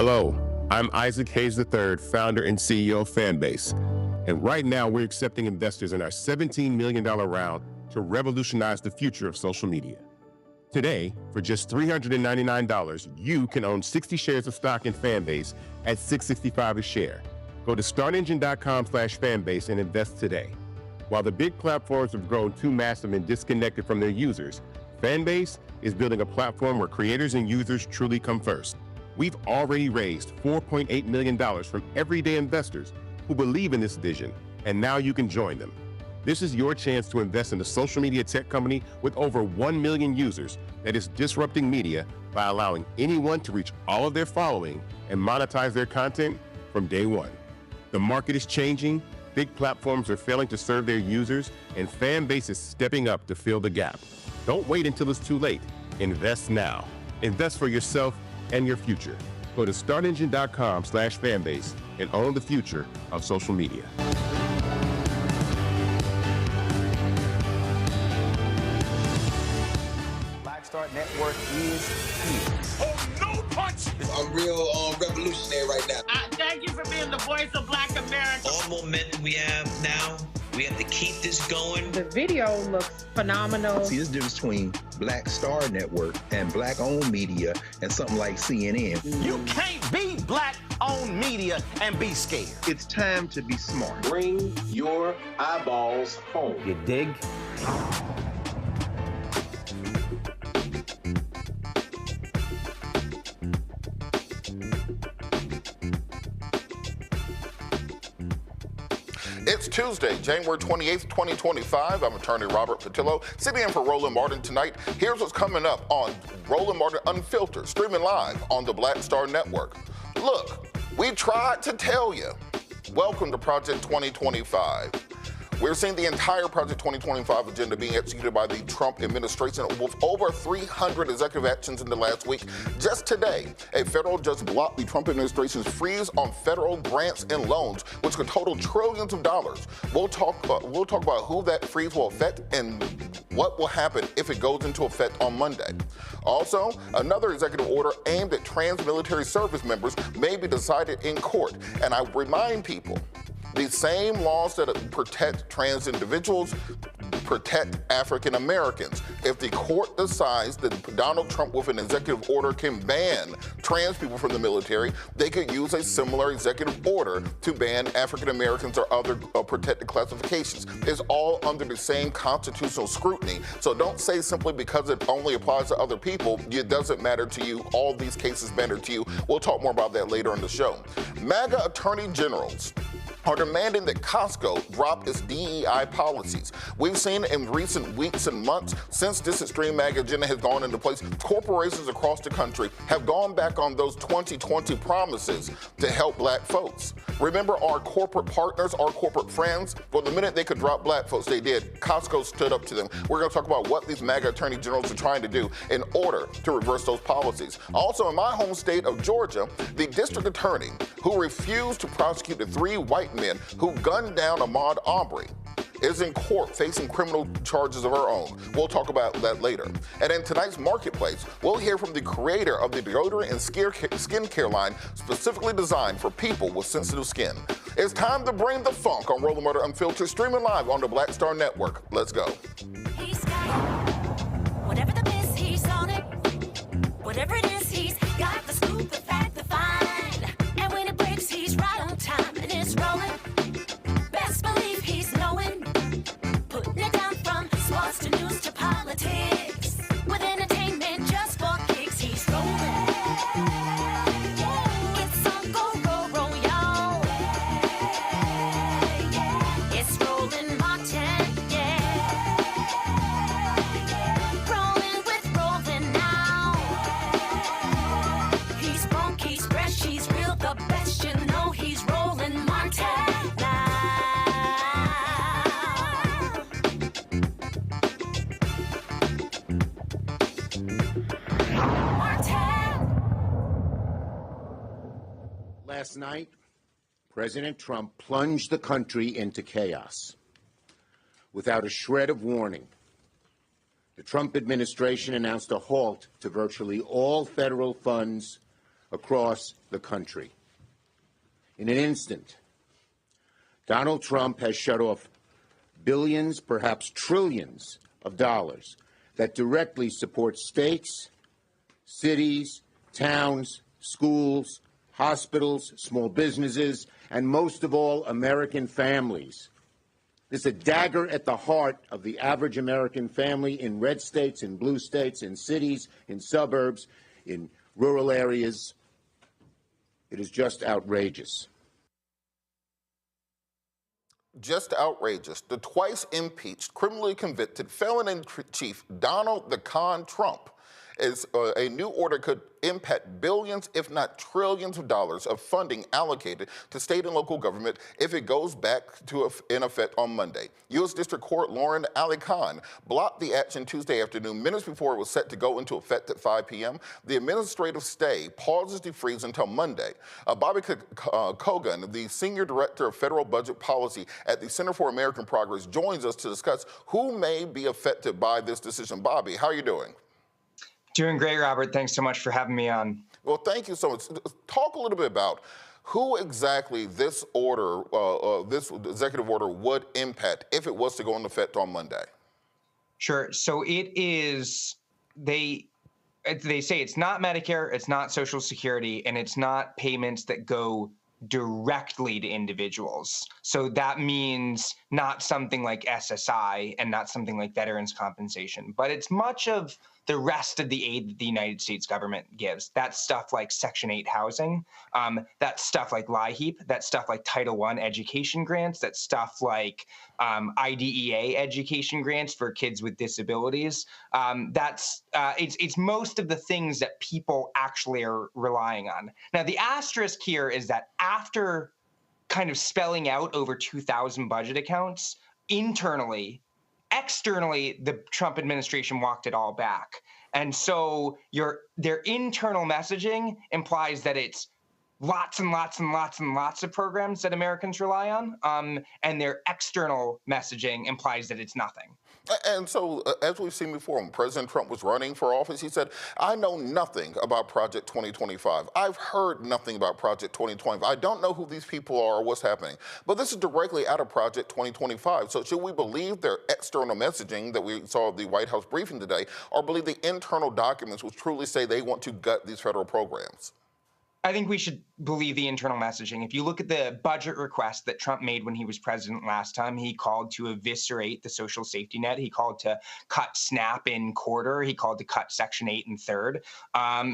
Hello, I'm Isaac Hayes III, founder and CEO of Fanbase. And right now we're accepting investors in our $17 million round to revolutionize the future of social media. Today, for just $399, you can own 60 shares of stock in Fanbase at $665 a share. Go to startengine.com/fanbase and invest today. While the big platforms have grown too massive and disconnected from their users, Fanbase is building a platform where creators and users truly come first. We've already raised $4.8 million from everyday investors who believe in this vision, and now you can join them. This is your chance to invest in a social media tech company with over 1 million users that is disrupting media by allowing anyone to reach all of their following and monetize their content from day one. The market is changing, big platforms are failing to serve their users, and Fanbase is stepping up to fill the gap. Don't wait until it's too late. Invest now. Invest for yourself and your future. Go to startengine.com/fanbase and own the future of social media. Start Network is here. Oh, no punch! I'm real revolutionary right now. Thank you for being the voice of Black America. All momentum we have now, we have to keep this going. The video looks phenomenal. See, there's a difference between Black Star Network and Black-owned media and something like CNN. You can't be Black-owned media and be scared. It's time to be smart. Bring your eyeballs home. You dig? It's Tuesday, January 28th, 2025. I'm attorney Robert Patillo, sitting in for Roland Martin tonight. Here's what's coming up on Roland Martin Unfiltered, streaming live on the Black Star Network. Look, we tried to tell you. Welcome to Project 2025. We're seeing the entire Project 2025 agenda being executed by the Trump administration with over 300 executive actions in the last week. Just today, a federal judge blocked the Trump administration's freeze on federal grants and loans, which could total trillions of dollars. We'll talk about who that freeze will affect and what will happen if it goes into effect on Monday. Also, another executive order aimed at trans military service members may be decided in court. And I remind people, the same laws that protect trans individuals protect African Americans. If the court decides that Donald Trump with an executive order can ban trans people from the military, they could use a similar executive order to ban African Americans or other protected classifications. It's all under the same constitutional scrutiny. So don't say simply because it only applies to other people, it doesn't matter to you. All these cases matter to you. We'll talk more about that later in the show. MAGA attorney generals are demanding that Costco drop its DE&I policies. We've seen in recent weeks and months, since this extreme MAGA agenda has gone into place, corporations across the country have gone back on those 2020 promises to help black folks. Remember our corporate partners, our corporate friends? Well, the minute they could drop black folks, they did. Costco stood up to them. We're going to talk about what these MAGA attorney generals are trying to do in order to reverse those policies. Also, in my home state of Georgia, the district attorney who refused to prosecute the 3 white men who gunned down Ahmaud Arbery is in court facing criminal charges of her own. We'll talk about that later. And in tonight's Marketplace, we'll hear from the creator of the deodorant and skincare line specifically designed for people with sensitive skin. It's time to bring the funk on Roland Martin Unfiltered, streaming live on the Black Star Network. Let's go. He's got it. Whatever the miss, he's on it. Whatever it is, he's got the scoop, the fact, the find. And when it breaks, he's right on time and it's rolling. Best believe he's knowing. Putting it down from sports to news to politics. With entertainment just for kicks, he's rolling. It's on Go, y'all. It's Roland Martin, yeah. Rolling with Roland now. He's funk, he's fresh, he's real, the best, you know he's Roland Martin now. Last night, President Trump plunged the country into chaos. Without a shred of warning, the Trump administration announced a halt to virtually all federal funds across the country. In an instant, Donald Trump has shut off billions, perhaps trillions of dollars that directly support states, cities, towns, schools, hospitals, small businesses, and most of all, American families This is a dagger at the heart of the average American family in red states, in blue states, in cities, in suburbs, in rural areas. It is just outrageous. Just outrageous. The twice impeached, criminally convicted felon-in-chief Donald the Con Trump is a new order could impact billions, if not trillions of dollars of funding allocated to state and local government if it goes back to in effect on Monday. U.S. District Court Lauren Ali Khan blocked the action Tuesday afternoon, minutes before it was set to go into effect at 5 p.m. The administrative stay pauses the freeze until Monday. Bobby Kogan, the Senior Director of Federal Budget Policy at the Center for American Progress, joins us to discuss who may be affected by this decision. Bobby, how are you doing? Doing great, Robert. Thanks so much for having me on. Well, thank you so much. Talk a little bit about who exactly this order, this executive order would impact if it was to go into effect on Monday. Sure. So it is, they say it's not Medicare, it's not Social Security, and it's not payments that go directly to individuals. So that means not something like SSI and not something like veterans compensation, but it's much of the rest of the aid that the United States government gives. That's stuff like Section 8 housing, that's stuff like LIHEAP, that's stuff like Title I education grants, that's stuff like IDEA education grants for kids with disabilities. It's most of the things that people actually are relying on. Now, the asterisk here is that after kind of spelling out over 2,000 budget accounts internally, externally, the Trump administration walked it all back. And so their internal messaging implies that it's lots and lots and lots and lots of programs that Americans rely on, and their external messaging implies that it's nothing. And so, as we've seen before, when President Trump was running for office, he said, I know nothing about Project 2025. I've heard nothing about Project 2025. I don't know who these people are or what's happening. But this is directly out of Project 2025. So should we believe their external messaging that we saw at the White House briefing today, or believe the internal documents which truly say they want to gut these federal programs? I think we should believe the internal messaging. If you look at the budget request that Trump made when he was president last time, he called to eviscerate the social safety net. He called to cut SNAP in quarter. He called to cut Section 8 in third.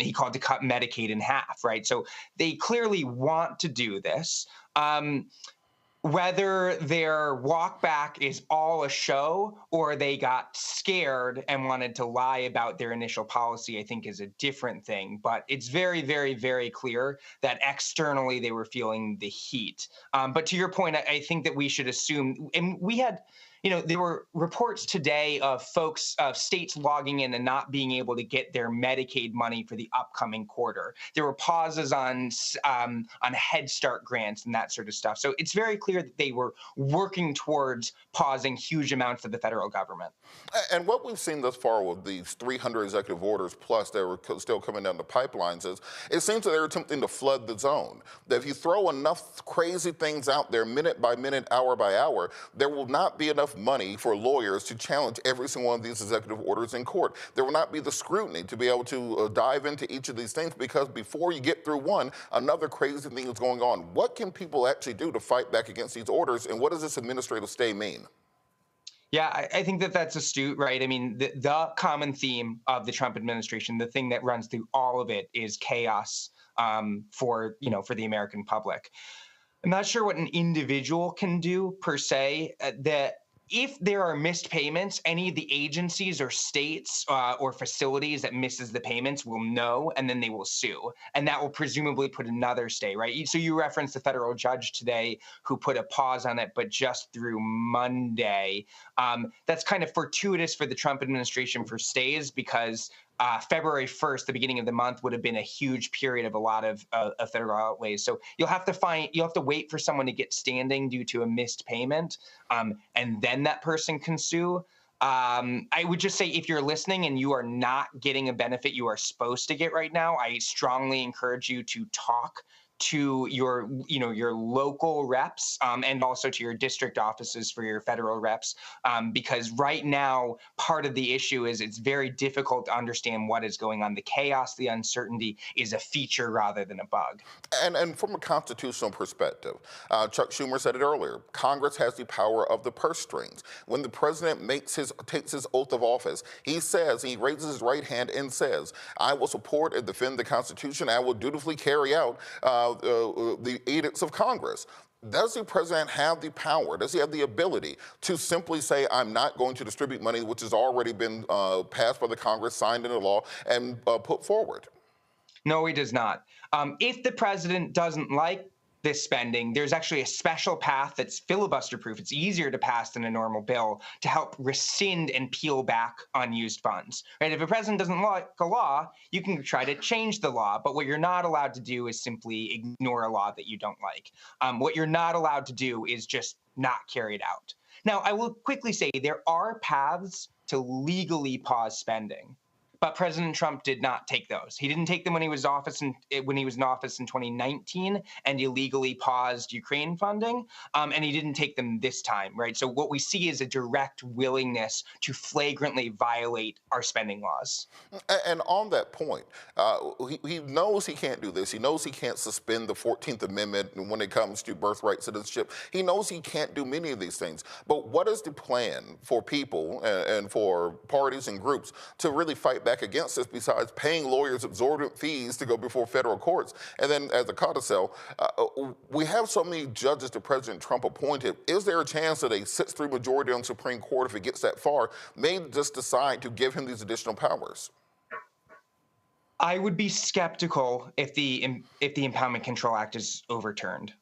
He called to cut Medicaid in half, right? So they clearly want to do this. Whether their walk back is all a show or they got scared and wanted to lie about their initial policy, I think is a different thing. But it's very, very, very clear that externally they were feeling the heat. But to your point, I think that we should assume, and we had, there were reports today of folks, of states logging in and not being able to get their Medicaid money for the upcoming quarter. There were pauses on Head Start grants and that sort of stuff. So it's very clear that they were working towards pausing huge amounts of the federal government. And what we've seen thus far with these 300 executive orders plus that were still coming down the pipelines is it seems that they're attempting to flood the zone. That if you throw enough crazy things out there minute by minute, hour by hour, there will not be enough money for lawyers to challenge every single one of these executive orders in court. There will not be the scrutiny to be able to dive into each of these things, because before you get through one, another crazy thing is going on. What can people actually do to fight back against these orders, and what does this administrative stay mean? Yeah, I think that that's astute, right? I mean, the common theme of the Trump administration, the thing that runs through all of it, is chaos for the American public. I'm not sure what an individual can do per se. That if there are missed payments, any of the agencies or states or facilities that misses the payments will know, and then they will sue. And that will presumably put another stay, right? So you referenced the federal judge today who put a pause on it, but just through Monday. That's kind of fortuitous for the Trump administration for stays, because February 1st, the beginning of the month, would have been a huge period of a lot of federal outlays. So you'll have to wait for someone to get standing due to a missed payment, and then that person can sue. I would just say, if you're listening and you are not getting a benefit you are supposed to get right now, I strongly encourage you to talk to your, your local reps and also to your district offices for your federal reps, because right now part of the issue is it's very difficult to understand what is going on. The chaos, the uncertainty is a feature rather than a bug. And from a constitutional perspective, Chuck Schumer said it earlier, Congress has the power of the purse strings. When the president takes his oath of office, he raises his right hand and says, I will support and defend the Constitution. I will dutifully carry out the edicts of Congress. Does the president have the power? Does he have the ability to simply say, I'm not going to distribute money which has already been passed by the Congress, signed into law, and put forward? No, he does not. If the president doesn't like this spending, there's actually a special path that's filibuster proof. It's easier to pass than a normal bill to help rescind and peel back unused funds. Right? If a president doesn't like a law, you can try to change the law, but what you're not allowed to do is simply ignore a law that you don't like. What you're not allowed to do is just not carry it out. Now, I will quickly say there are paths to legally pause spending. But President Trump did not take those. He didn't take them when he was in office in 2019 and illegally paused Ukraine funding, and he didn't take them this time, right? So what we see is a direct willingness to flagrantly violate our spending laws. And on that point, he knows he can't do this. He knows he can't suspend the 14th Amendment when it comes to birthright citizenship. He knows he can't do many of these things. But what is the plan for people and for parties and groups to really fight back against this besides paying lawyers exorbitant fees to go before federal courts? And then as a codicil, we have so many judges that President Trump appointed. Is there a chance that a 6-3 majority on the Supreme Court, if it gets that far, may just decide to give him these additional powers? I would be skeptical if the Impoundment Control Act is overturned.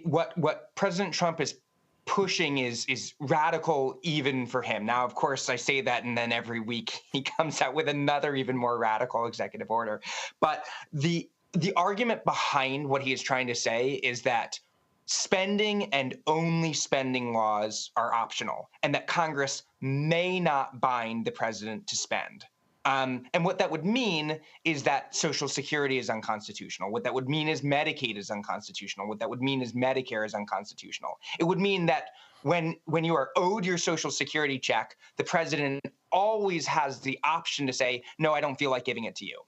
What President Trump is pushing is radical even for him. Now, of course, I say that, and then every week he comes out with another even more radical executive order. But the argument behind what he is trying to say is that spending and only spending laws are optional, and that Congress may not bind the president to spend. And what that would mean is that Social Security is unconstitutional. What that would mean is Medicaid is unconstitutional. What that would mean is Medicare is unconstitutional. It would mean that when you are owed your Social Security check, the president always has the option to say, no, I don't feel like giving it to you.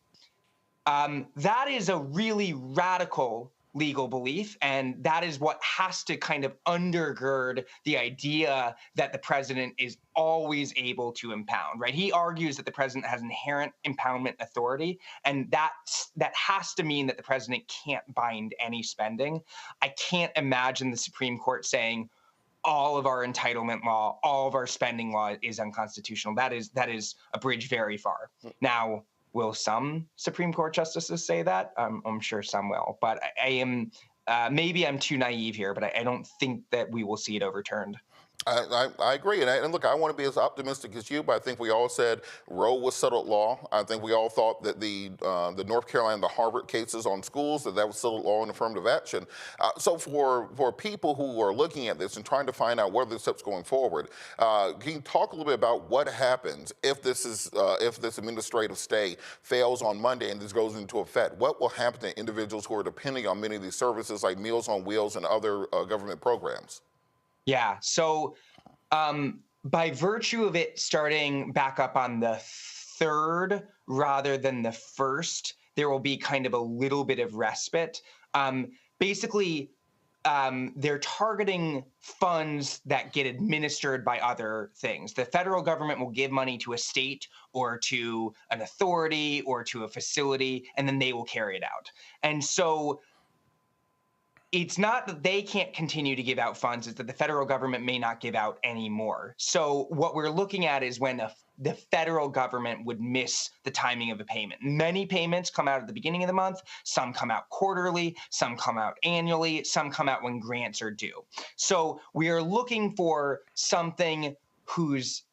That is a really radical legal belief, and that is what has to kind of undergird the idea that the president is always able to impound, right? He argues that the president has inherent impoundment authority, and that has to mean that the president can't bind any spending. I can't imagine the Supreme Court saying all of our entitlement law, all of our spending law is unconstitutional. That is a bridge very far. Now, will some Supreme Court justices say that? I'm sure some will, but I am maybe I'm too naive here, but I don't think that we will see it overturned. I agree. And look, I want to be as optimistic as you, but I think we all said Roe was settled law. I think we all thought that the North Carolina, the Harvard cases on schools, that was settled law and affirmative action. So for people who are looking at this and trying to find out what are the steps going forward, can you talk a little bit about what happens if this administrative stay fails on Monday and this goes into effect? What will happen to individuals who are depending on many of these services like Meals on Wheels and other government programs? Yeah, so by virtue of it starting back up on the 3rd rather than the 1st, there will be kind of a little bit of respite. Basically, they're targeting funds that get administered by other things. The federal government will give money to a state or to an authority or to a facility, and then they will carry it out. And so it's not that they can't continue to give out funds, it's that the federal government may not give out any more. So what we're looking at is when the federal government would miss the timing of a payment. Many payments come out at the beginning of the month, some come out quarterly, some come out annually, some come out when grants are due. So we are looking for something whose,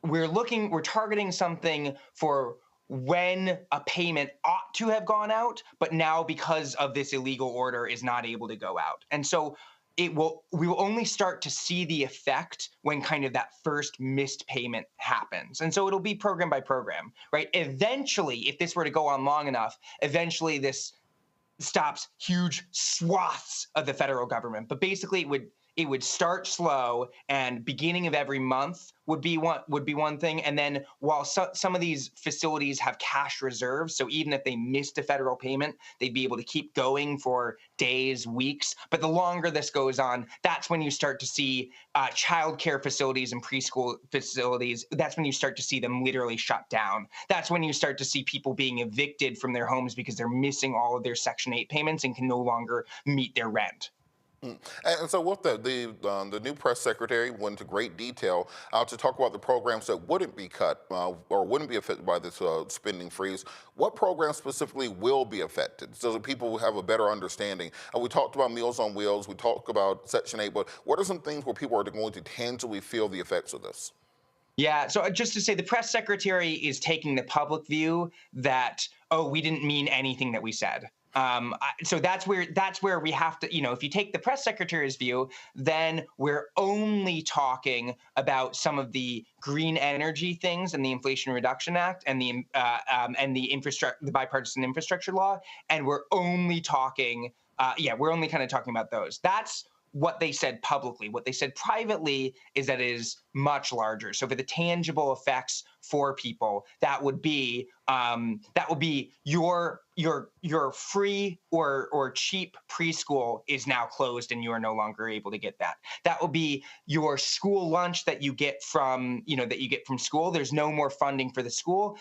we're targeting something for when a payment ought to have gone out, but now because of this illegal order is not able to go out. And so we will only start to see the effect when kind of that first missed payment happens. And so it'll be program by program, right? Eventually, if this were to go on long enough, eventually this stops huge swaths of the federal government. But basically, it would start slow, and beginning of every month would be one thing. And then while some of these facilities have cash reserves, so even if they missed a federal payment, they'd be able to keep going for days, weeks. But the longer this goes on, that's when you start to see childcare facilities and preschool facilities. That's when you start to see them literally shut down. That's when you start to see people being evicted from their homes because they're missing all of their Section 8 payments and can no longer meet their rent. And so with the new press secretary went into great detail to talk about the programs that wouldn't be cut or wouldn't be affected by this spending freeze. What programs specifically will be affected so that people will have a better understanding? We talked about Meals on Wheels, we talked about Section 8, but what are some things where people are going to tangibly feel the effects of this? Yeah, so just to say, the press secretary is taking the public view that, oh, we didn't mean anything that we said. So that's where we have to, if you take the press secretary's view, then we're only talking about some of the green energy things and the Inflation Reduction Act and the bipartisan infrastructure law, and we're only talking, we're only kind of talking about those. That's what they said publicly. What they said privately is that it is much larger. So for the tangible effects for people, that would be your free or cheap preschool is now closed and you are no longer able to get that. That will be your school lunch that you get from school. There's no more funding for the school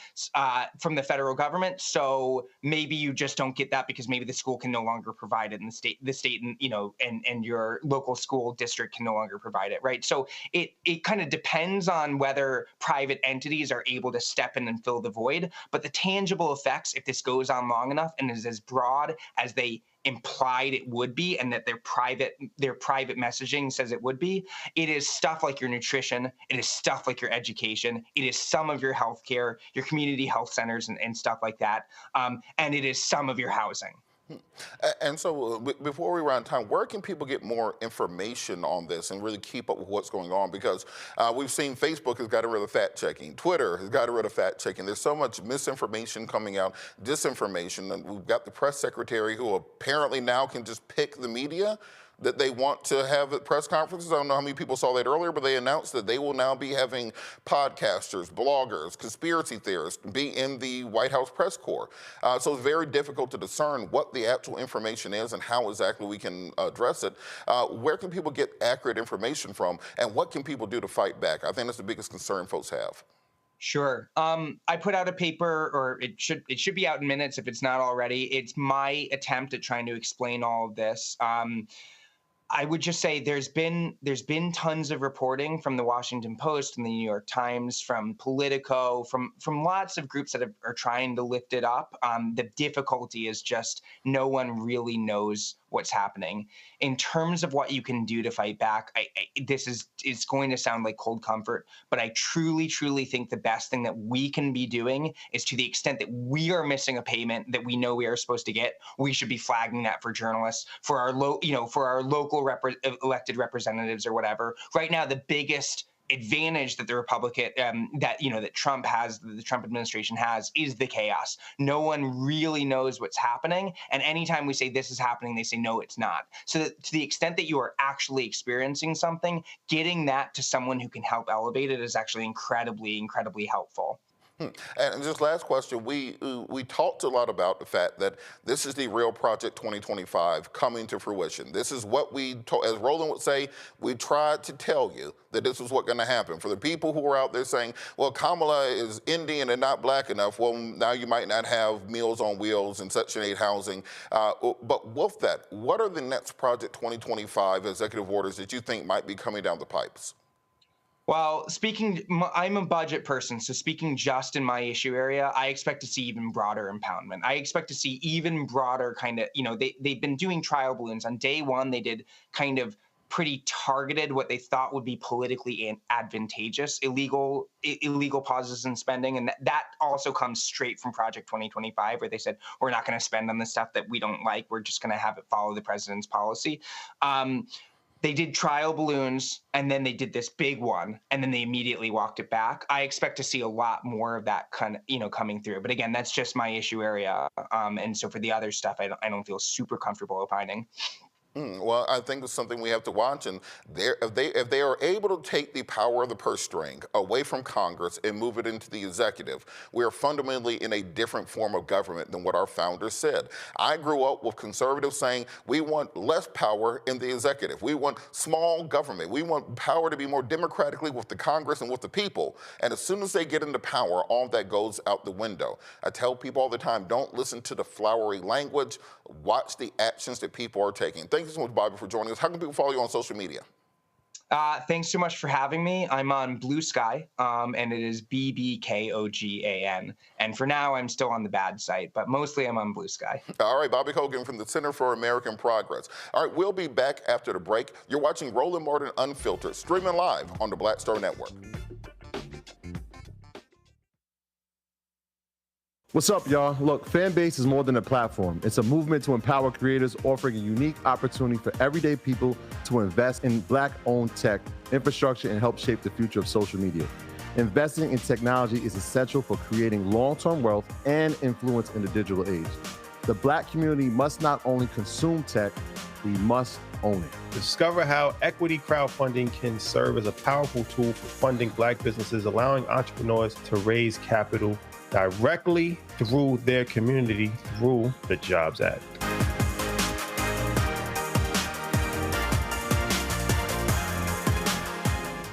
from the federal government. So maybe you just don't get that because maybe the school can no longer provide it, and the state and your local school district can no longer provide it, right? So it kind of depends on whether private entities are able to step in and fill the void. But the tangible effects, if this goes on long enough and is as broad as they implied it would be, and that their private messaging says it would be, it is stuff like your nutrition, it is stuff like your education, it is some of your healthcare, your community health centers and stuff like that, and it is some of your housing. And so before we run time, where can people get more information on this and really keep up with what's going on? Because we've seen Facebook has gotten rid of fact checking. Twitter has gotten rid of fact checking. There's so much misinformation coming out, disinformation. And we've got the press secretary who apparently now can just pick the media that they want to have at press conferences. I don't know how many people saw that earlier, but they announced that they will now be having podcasters, bloggers, conspiracy theorists be in the White House press corps. So it's very difficult to discern what the actual information is and how exactly we can address it. Where can people get accurate information from, and what can people do to fight back? I think that's the biggest concern folks have. Sure. I put out a paper, or it should be out in minutes if it's not already. It's my attempt at trying to explain all of this. I would just say there's been tons of reporting from the Washington Post and the New York Times, from Politico, from lots of groups that are trying to lift it up. The difficulty is just no one really knows what's happening. In terms of what you can do to fight back, it's going to sound like cold comfort, but I truly, truly think the best thing that we can be doing is, to the extent that we are missing a payment that we know we are supposed to get, we should be flagging that for journalists, for our local elected representatives or whatever. Right now, the biggest advantage that the Republican that Trump has, the Trump administration has, is the chaos. No one really knows what's happening, and anytime we say this is happening, they say no, it's not. So that to the extent that you are actually experiencing something, getting that to someone who can help elevate it is actually incredibly, incredibly helpful. And just last question, we talked a lot about the fact that this is the real Project 2025 coming to fruition. This is what as Roland would say, we tried to tell you that this was what's going to happen. For the people who are out there saying, well, Kamala is Indian and not black enough, well, now you might not have Meals on Wheels and Section 8 housing. But with that, what are the next Project 2025 executive orders that you think might be coming down the pipes? Well, I'm a budget person, so speaking just in my issue area, I expect to see even broader impoundment. I expect to see even broader kind of, they've been doing trial balloons. On day one, they did kind of pretty targeted, what they thought would be politically advantageous, illegal pauses in spending. And that also comes straight from Project 2025, where they said, we're not going to spend on the stuff that we don't like. We're just going to have it follow the president's policy. they did trial balloons, and then they did this big one, and then they immediately walked it back. I expect to see a lot more of that coming through. But again, that's just my issue area. And so for the other stuff, I don't feel super comfortable opining. Well, I think it's something we have to watch, and if they are able to take the power of the purse string away from Congress and move it into the executive, we are fundamentally in a different form of government than what our founders said. I grew up with conservatives saying we want less power in the executive. We want small government. We want power to be more democratically with the Congress and with the people. And as soon as they get into power, all that goes out the window. I tell people all the time, don't listen to the flowery language. Watch the actions that people are taking. Thank you so much, Bobby, for joining us. How can people follow you on social media? Thanks so much for having me. I'm on Blue Sky, and it is BBKOGAN. And for now, I'm still on the bad site, but mostly I'm on Blue Sky. All right, Bobby Hogan from the Center for American Progress. All right, we'll be back after the break. You're watching Roland Martin Unfiltered, streaming live on the Black Star Network. What's up, y'all? Look, Fanbase is more than a platform. It's a movement to empower creators, offering a unique opportunity for everyday people to invest in Black-owned tech, infrastructure, and help shape the future of social media. Investing in technology is essential for creating long-term wealth and influence in the digital age. The Black community must not only consume tech, we must own it. Discover how equity crowdfunding can serve as a powerful tool for funding Black businesses, allowing entrepreneurs to raise capital directly through their community through the Jobs Act.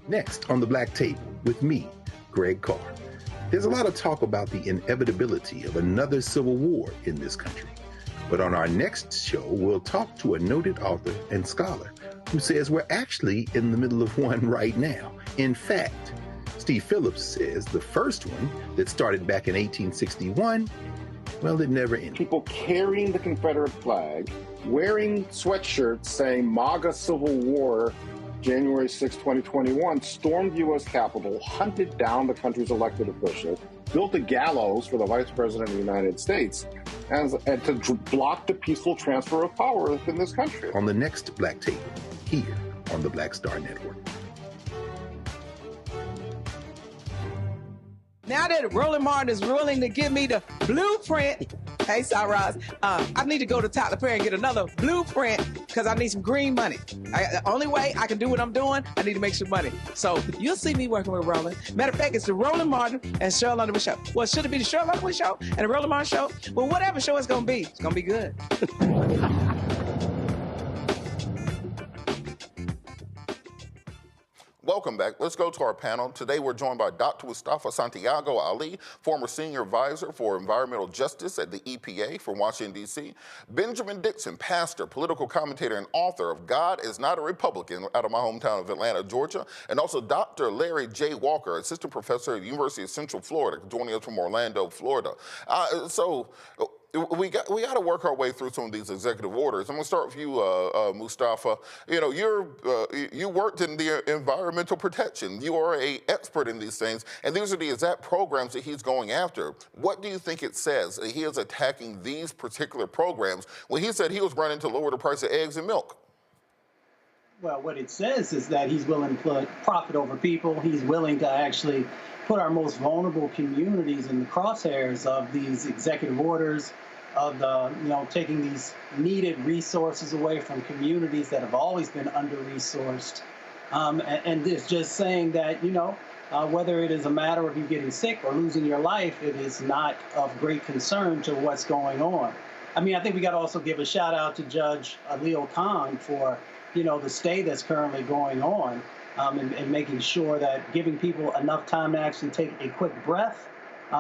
Next on the Black Table with me, Greg Carr. There's a lot of talk about the inevitability of another civil war in this country. But on our next show, we'll talk to a noted author and scholar who says we're actually in the middle of one right now. In fact, Steve Phillips says the first one that started back in 1861, well, it never ended. People carrying the Confederate flag, wearing sweatshirts saying MAGA Civil War, January 6, 2021, stormed the U.S. Capitol, hunted down the country's elected officials, built a gallows for the Vice President of the United States, and to block the peaceful transfer of power within this country. On the next Black Table, here on the Black Star Network. Now that Roland Martin is willing to give me the blueprint, hey, Cyrus, I need to go to Tyler Perry and get another blueprint because I need some green money. The only way I can do what I'm doing, I need to make some money. So you'll see me working with Roland. Matter of fact, it's the Roland Martin and Cheryl Underwood show. Well, should it be the Cheryl Underwood show and the Roland Martin show? Well, whatever show it's going to be good. Welcome back. Let's go to our panel. Today we're joined by Dr. Mustafa Santiago Ali, former senior advisor for environmental justice at the EPA from Washington, D.C. Benjamin Dixon, pastor, political commentator, and author of God is Not a Republican out of my hometown of Atlanta, Georgia. And also Dr. Larry J. Walker, assistant professor at the University of Central Florida, joining us from Orlando, Florida. We got to work our way through some of these executive orders. I'm going to start with you, Mustafa. You know, you worked in the environmental protection. You are an expert in these things, and these are the exact programs that he's going after. What do you think it says that he is attacking these particular programs when he said he was running to lower the price of eggs and milk? Well, what it says is that he's willing to put profit over people. He's willing to actually put our most vulnerable communities in the crosshairs of these executive orders, of taking these needed resources away from communities that have always been under-resourced. And it's just saying that, whether it is a matter of you getting sick or losing your life, it is not of great concern to what's going on. I mean, I think we got to also give a shout out to Judge Leo Khan for, the stay that's currently going on, and making sure that giving people enough time to actually take a quick breath,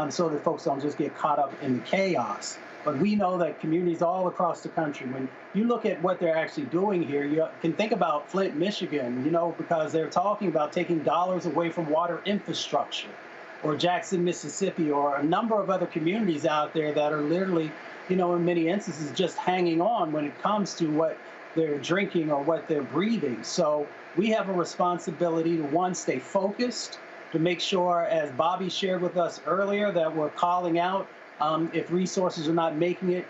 so that folks don't just get caught up in the chaos. But we know that communities all across the country, when you look at what they're actually doing here, you can think about Flint, Michigan, because they're talking about taking dollars away from water infrastructure, or Jackson, Mississippi, or a number of other communities out there that are literally, in many instances, just hanging on when it comes to what they're drinking or what they're breathing. So we have a responsibility to, one, stay focused, to make sure, as Bobby shared with us earlier, that we're calling out if resources are not making it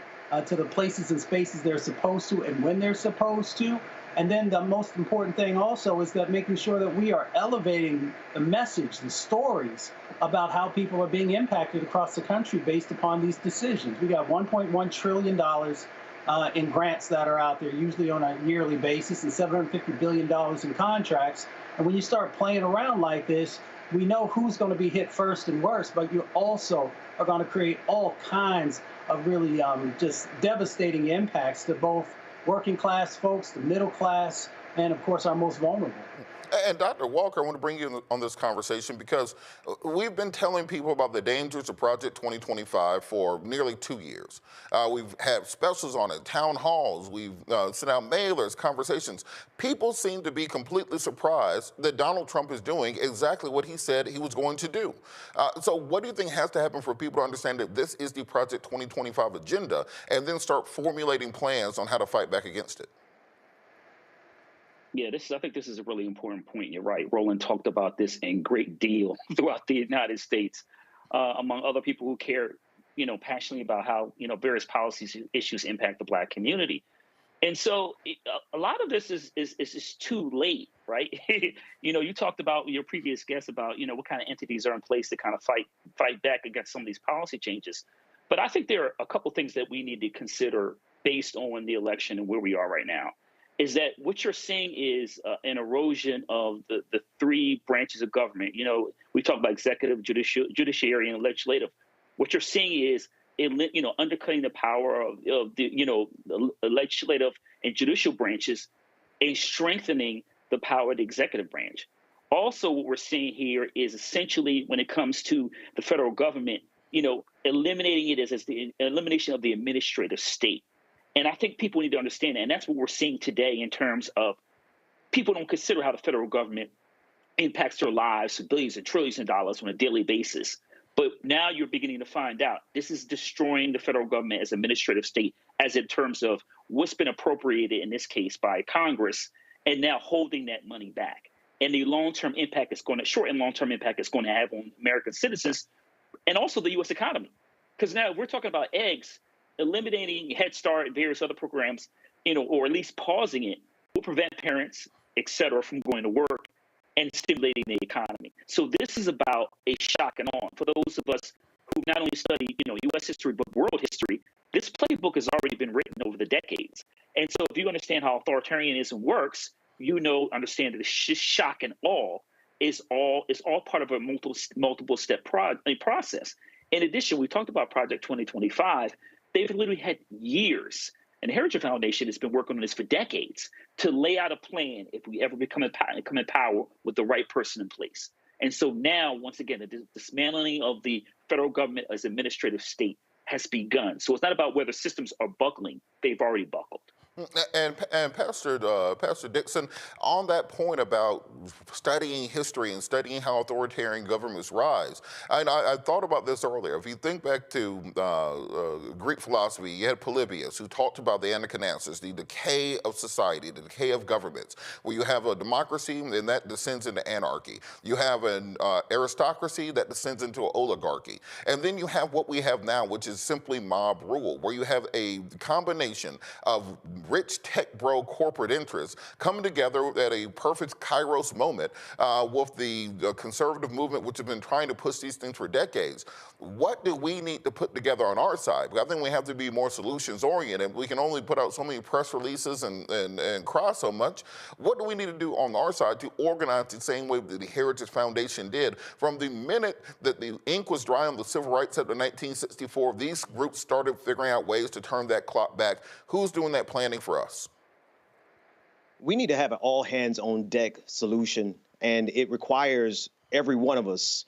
to the places and spaces they're supposed to and when they're supposed to. And then the most important thing also is that making sure that we are elevating the message, the stories about how people are being impacted across the country based upon these decisions. We got $1.1 trillion in grants that are out there, usually on a yearly basis, and $750 billion in contracts. And when you start playing around like this, we know who's going to be hit first and worst, but you also are going to create all kinds of really just devastating impacts to both working class folks, the middle class, and of course our most vulnerable. And Dr. Walker, I want to bring you on this conversation because we've been telling people about the dangers of Project 2025 for nearly 2 years. We've had specials on it, town halls, we've sent out mailers, conversations. People seem to be completely surprised that Donald Trump is doing exactly what he said he was going to do. So what do you think has to happen for people to understand that this is the Project 2025 agenda and then start formulating plans on how to fight back against it? Yeah, I think this is a really important point. You're right. Roland talked about this in great deal throughout the United States, among other people who care, passionately about how, various policies issues impact the Black community. And so a lot of this is too late, right? You talked about your previous guest about, what kind of entities are in place to kind of fight back against some of these policy changes. But I think there are a couple things that we need to consider based on the election and where we are right now. Is that what you're seeing is an erosion of the three branches of government. We talk about executive, judiciary, and legislative. What you're seeing is, undercutting the power of the legislative and judicial branches and strengthening the power of the executive branch. Also, what we're seeing here is essentially when it comes to the federal government, eliminating it as the elimination of the administrative state. And I think people need to understand that. And that's what we're seeing today in terms of people don't consider how the federal government impacts their lives, billions and trillions of dollars on a daily basis. But now you're beginning to find out this is destroying the federal government as administrative state, as in terms of what's been appropriated in this case by Congress, and now holding that money back. And the long-term impact is going to, short and long-term impact is going to have on American citizens and also the U.S. economy. Because now we're talking about eggs. Eliminating Head Start and various other programs, or at least pausing it, will prevent parents, et cetera, from going to work and stimulating the economy. So this is about a shock and awe. For those of us who not only study, U.S. history, but world history, this playbook has already been written over the decades. And so if you understand how authoritarianism works, understand that the shock and awe is all part of a multiple step process. In addition, we talked about Project 2025. They've literally had years, and the Heritage Foundation has been working on this for decades, to lay out a plan if we ever come in power with the right person in place. And so now, once again, the dismantling of the federal government as administrative state has begun. So it's not about whether systems are buckling. They've already buckled. And Pastor Dixon, on that point about studying history and studying how authoritarian governments rise, I thought about this earlier. If you think back to Greek philosophy, you had Polybius, who talked about the anakinansis, the decay of society, the decay of governments, where you have a democracy and that descends into anarchy. You have an aristocracy that descends into an oligarchy. And then you have what we have now, which is simply mob rule, where you have a combination of rich tech bro corporate interests coming together at a perfect Kairos moment with the conservative movement, which has been trying to push these things for decades. What do we need to put together on our side? I think we have to be more solutions oriented. We can only put out so many press releases and cry so much. What do we need to do on our side to organize the same way that the Heritage Foundation did? From the minute that the ink was dry on the Civil Rights Act of 1964, these groups started figuring out ways to turn that clock back. Who's doing that planning for us? We need to have an all hands on deck solution, and it requires every one of us,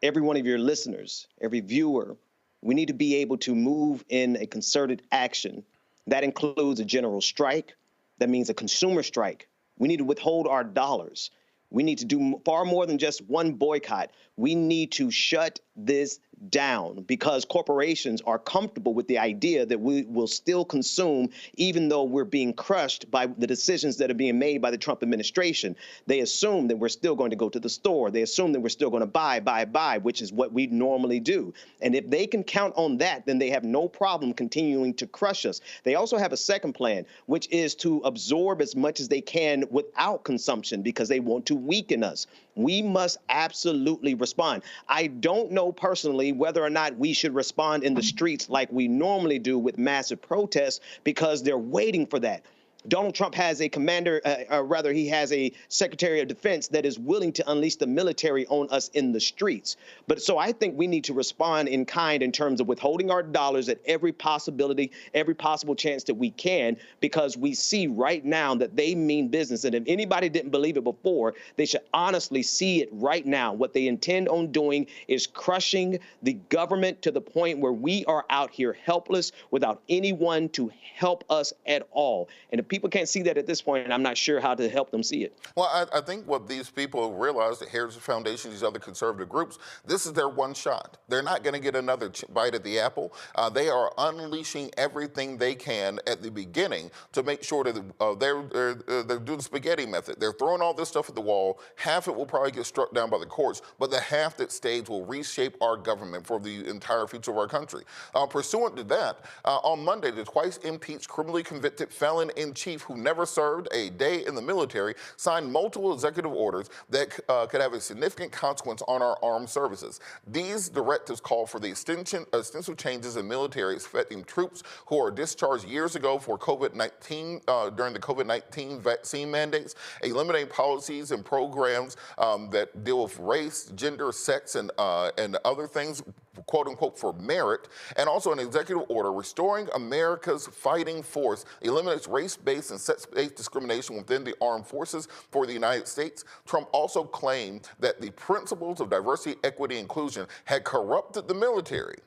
every one of your listeners, every viewer. We need to be able to move in a concerted action. That includes a general strike. That means a consumer strike. We need to withhold our dollars. We need to do far more than just one boycott. We need to shut this down, because corporations are comfortable with the idea that we will still consume even though we're being crushed by the decisions that are being made by the Trump administration. They assume that we're still going to go to the store. They assume that we're still going to buy, which is what we normally do. And if they can count on that, then they have no problem continuing to crush us. They also have a second plan, which is to absorb as much as they can without consumption, because they want to weaken us. We must absolutely respond. I don't know personally whether or not we should respond in the streets like we normally do with massive protests, because they're waiting for that. Donald Trump has a commander, or rather he has a Secretary of Defense that is willing to unleash the military on us in the streets. But so I think we need to respond in kind in terms of withholding our dollars at every possibility, every possible chance that we can, because we see right now that they mean business. And if anybody didn't believe it before, they should honestly see it right now. What they intend on doing is crushing the government to the point where we are out here helpless without anyone to help us at all. And if people can't see that at this point, I'm not sure how to help them see it. Well, I think what these people realize, the Heritage Foundation, these other conservative groups, this is their one shot. They're not going to get another bite at the apple. They are unleashing everything they can at the beginning to make sure that they're doing the spaghetti method. They're throwing all this stuff at the wall. Half it will probably get struck down by the courts, but the half that stays will reshape our government for the entire future of our country. Pursuant to that, on Monday, the twice impeached, criminally convicted felon-in-chief who never served a day in the military signed multiple executive orders that could have a significant consequence on our armed services. These directives call for the extensive changes in military affecting troops who are discharged years ago for COVID-19 during the COVID-19 vaccine mandates, eliminating policies and programs that deal with race, gender, sex, and other things, quote unquote, for merit, and also an executive order restoring America's fighting force, eliminates race-based and sex-based discrimination within the armed forces for the United States. Trump also claimed that the principles of diversity, equity, inclusion had corrupted the military,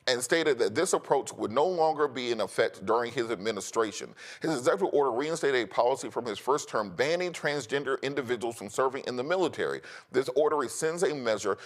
and stated that this approach would no longer be in effect during his administration. His executive order reinstated a policy from his first term banning transgender individuals from serving in the military. This order rescinds a measure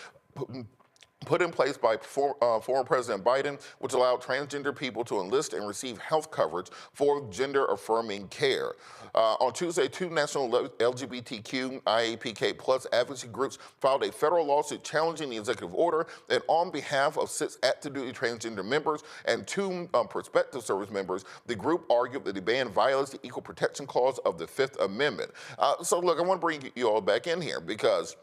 put in place by former President Biden, which allowed transgender people to enlist and receive health coverage for gender-affirming care. On Tuesday, two national LGBTQ IAPK plus advocacy groups filed a federal lawsuit challenging the executive order, and on behalf of 6 active duty transgender members and 2 prospective service members, the group argued that the ban violates the Equal Protection Clause of the 5th Amendment. So look, I want to bring you all back in here, because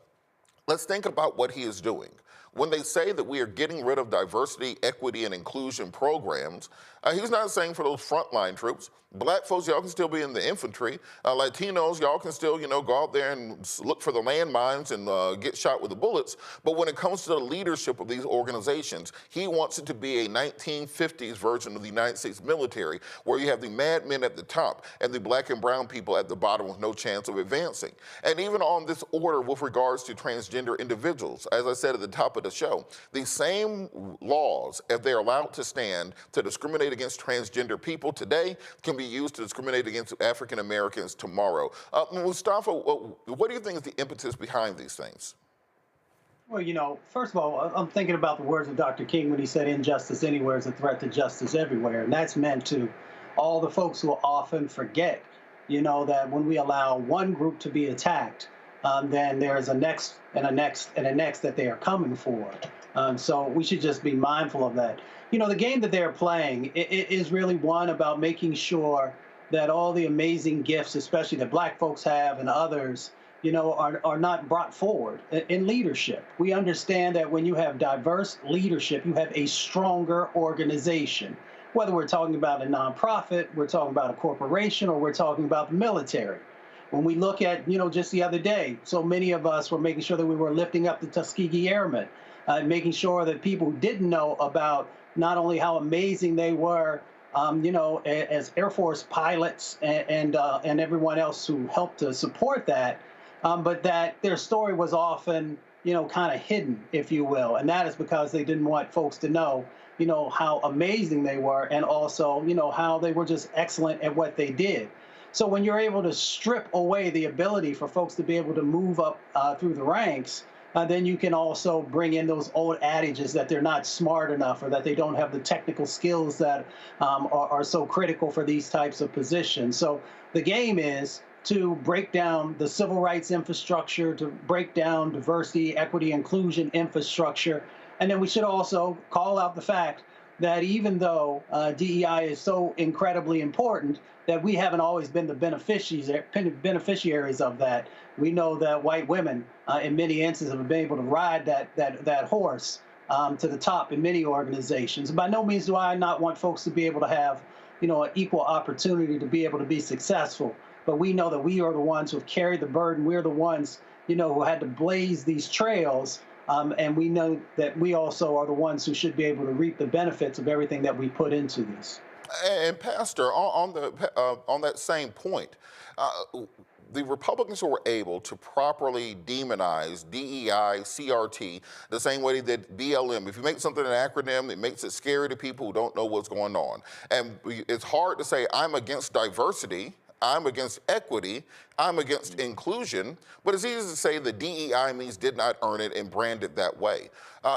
let's think about what he is doing. When they say that we are getting rid of diversity, equity, and inclusion programs, he's not saying for those frontline troops. Black folks, y'all can still be in the infantry. Latinos, y'all can still, go out there and look for the landmines and get shot with the bullets. But when it comes to the leadership of these organizations, he wants it to be a 1950s version of the United States military, where you have the madmen at the top and the black and brown people at the bottom with no chance of advancing. And even on this order with regards to transgender individuals, as I said at the top of the show, these same laws, if they're allowed to stand to discriminate against transgender people today, can be used to discriminate against African Americans tomorrow. Mustafa, what do you think is the impetus behind these things? Well, first of all, I'm thinking about the words of Dr. King when he said injustice anywhere is a threat to justice everywhere. And that's meant to all the folks who often forget, that when we allow one group to be attacked, then there's a next and a next and a next that they are coming for. So we should just be mindful of that. The game that they're playing is really one about making sure that all the amazing gifts, especially that black folks have and others, are not brought forward in leadership. We understand that when you have diverse leadership, you have a stronger organization. Whether we're talking about a nonprofit, we're talking about a corporation, or we're talking about the military. When we look at, just the other day, so many of us were making sure that we were lifting up the Tuskegee Airmen, making sure that people who didn't know about not only how amazing they were, as Air Force pilots and everyone else who helped to support that, but that their story was often, kind of hidden, if you will. And that is because they didn't want folks to know, how amazing they were, and also, how they were just excellent at what they did. So when you're able to strip away the ability for folks to be able to move up through the ranks, then you can also bring in those old adages that they're not smart enough or that they don't have the technical skills that are so critical for these types of positions. So the game is to break down the civil rights infrastructure, to break down diversity, equity, inclusion infrastructure. And then we should also call out the fact that even though DEI is so incredibly important, that we haven't always been the beneficiaries of that. We know that white women, in many instances, have been able to ride that horse to the top in many organizations. By no means do I not want folks to be able to have, an equal opportunity to be able to be successful. But we know that we are the ones who have carried the burden. We're the ones, who had to blaze these trails. And we know that we also are the ones who should be able to reap the benefits of everything that we put into this. And Pastor, on that same point, the Republicans were able to properly demonize DEI, CRT, the same way they did BLM. If you make something an acronym, it makes it scary to people who don't know what's going on. And it's hard to say, I'm against diversity, I'm against equity, I'm against inclusion, but it's easy to say the DEI means did not earn it and brand it that way.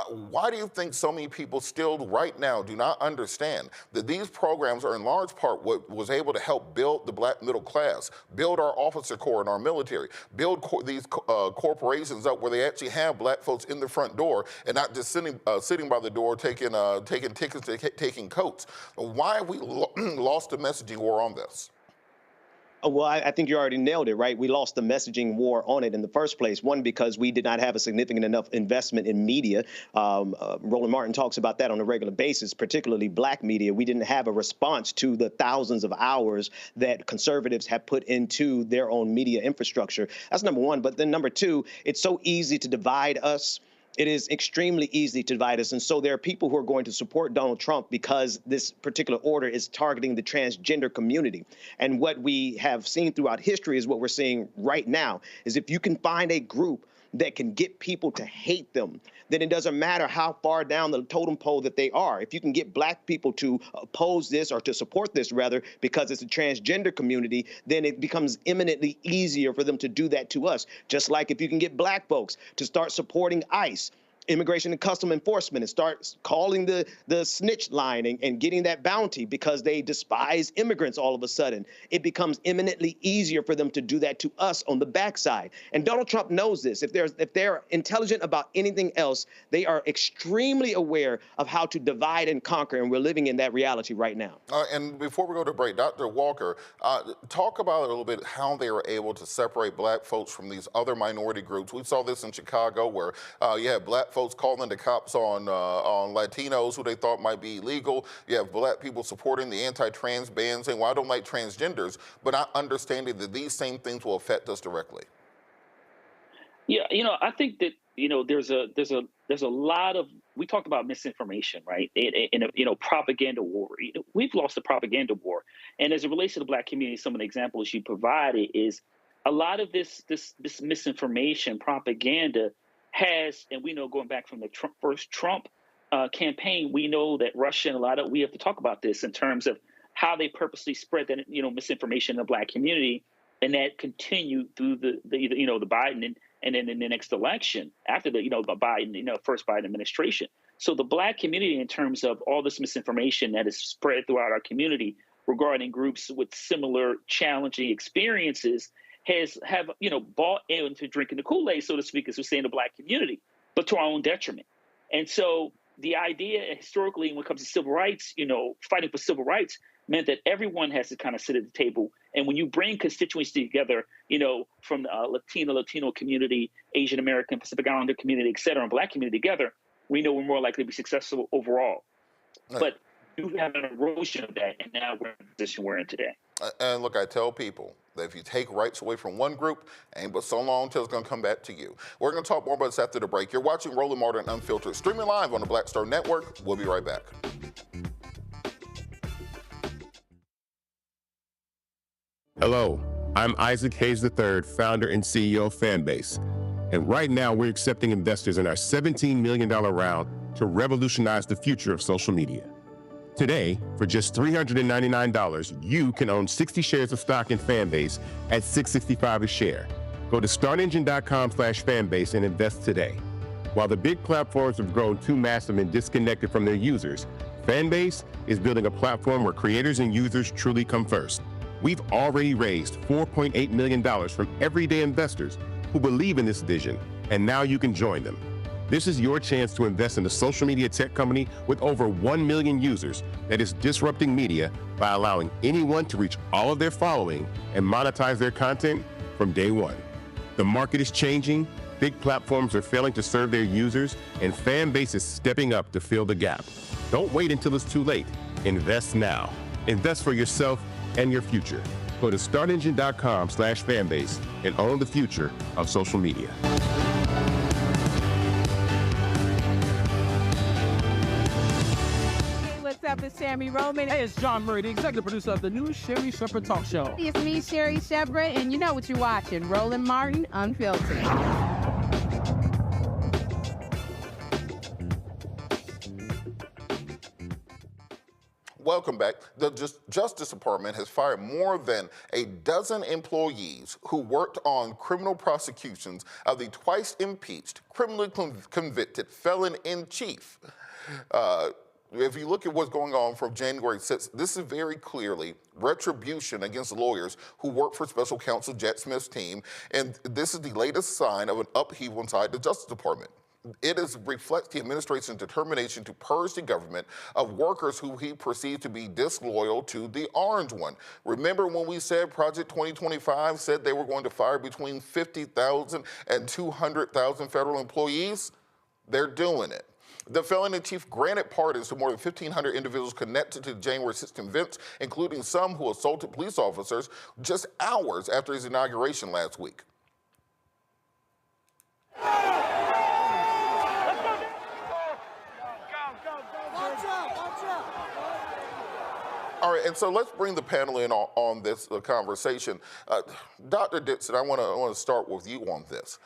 Why do you think so many people still right now do not understand that these programs are in large part what was able to help build the black middle class, build our officer corps and our military, build these corporations up where they actually have black folks in the front door and not just sitting by the door taking tickets, taking coats? Why have we lost the messaging war on this? Well, I think you already nailed it, right? We lost the messaging war on it in the first place. One, because we did not have a significant enough investment in media. Roland Martin talks about that on a regular basis, particularly black media. We didn't have a response to the thousands of hours that conservatives have put into their own media infrastructure. That's number one. But then number two, it's so easy to divide us. It is extremely easy to divide us. And so there are people who are going to support Donald Trump because this particular order is targeting the transgender community. And what we have seen throughout history is what we're seeing right now, is if you can find a group that can get people to hate them, then it doesn't matter how far down the totem pole that they are. If you can get black people to oppose this or to support this, rather, because it's a transgender community, then it becomes eminently easier for them to do that to us. Just like if you can get black folks to start supporting ICE, Immigration and Customs Enforcement, and start calling the snitch line and getting that bounty because they despise immigrants all of a sudden, it becomes eminently easier for them to do that to us on the backside. And Donald Trump knows this. If they're intelligent about anything else, they are extremely aware of how to divide and conquer, and we're living in that reality right now. And before we go to break, Dr. Walker, talk about a little bit how they were able to separate black folks from these other minority groups. We saw this in Chicago where you had black folks calling the cops on Latinos who they thought might be illegal. You have black people supporting the anti-trans ban, saying, well, I don't like transgenders, but not understanding that these same things will affect us directly. Yeah, I think that, there's a lot of, we talked about misinformation, right? Propaganda war. We've lost the propaganda war. And as it relates to the black community, some of the examples you provided is a lot of this misinformation, propaganda has, and we know going back from the first Trump campaign, we know that Russia and we have to talk about this in terms of how they purposely spread that, misinformation in the black community, and that continued through the Biden and then in the next election after the Biden, first Biden administration. So the black community, in terms of all this misinformation that is spread throughout our community regarding groups with similar challenging experiences, have bought into drinking the Kool-Aid, so to speak, as we say in the black community, but to our own detriment. And so the idea historically, when it comes to civil rights, fighting for civil rights meant that everyone has to kind of sit at the table. And when you bring constituencies together, from the Latino community, Asian American, Pacific Islander community, et cetera, and black community together, we know we're more likely to be successful overall. Right. But you have an erosion of that, and now we're in the position we're in today. And look, I tell people that if you take rights away from one group, ain't but so long till it's going to come back to you. We're going to talk more about this after the break. You're watching Roland Martin Unfiltered, streaming live on the Black Star Network. We'll be right back. Hello, I'm Isaac Hayes III, founder and CEO of Fanbase. And right now, we're accepting investors in our $17 million round to revolutionize the future of social media. Today, for just $399, you can own 60 shares of stock in Fanbase at $665 a share. Go to startengine.com/fanbase and invest today. While the big platforms have grown too massive and disconnected from their users, Fanbase is building a platform where creators and users truly come first. We've already raised $4.8 million from everyday investors who believe in this vision, and now you can join them. This is your chance to invest in a social media tech company with over 1 million users that is disrupting media by allowing anyone to reach all of their following and monetize their content from day one. The market is changing, big platforms are failing to serve their users, and Fanbase is stepping up to fill the gap. Don't wait until it's too late. Invest now. Invest for yourself and your future. Go to startengine.com/fanbase and own the future of social media. What's up? It's Sammy Roman. Hey, it's John Murray, the executive producer of the new Sherry Shepherd Talk Show. It's me, Sherry Shepherd, and you know what you're watching, Roland Martin Unfiltered. Welcome back. The Justice Department has fired more than a dozen employees who worked on criminal prosecutions of the twice impeached, criminally convicted felon-in-chief. If you look at what's going on from January 6th, this is very clearly retribution against lawyers who work for Special Counsel Jack Smith's team, and this is the latest sign of an upheaval inside the Justice Department. It reflects the administration's determination to purge the government of workers who he perceived to be disloyal to the orange one. Remember when we said Project 2025 said they were going to fire between 50,000 and 200,000 federal employees? They're doing it. The felon-in-chief granted pardons to more than 1,500 individuals connected to the January 6th events, including some who assaulted police officers just hours after his inauguration last week. All right, and so let's bring the panel in on this conversation. Dr. Dixon, I want to start with you on this.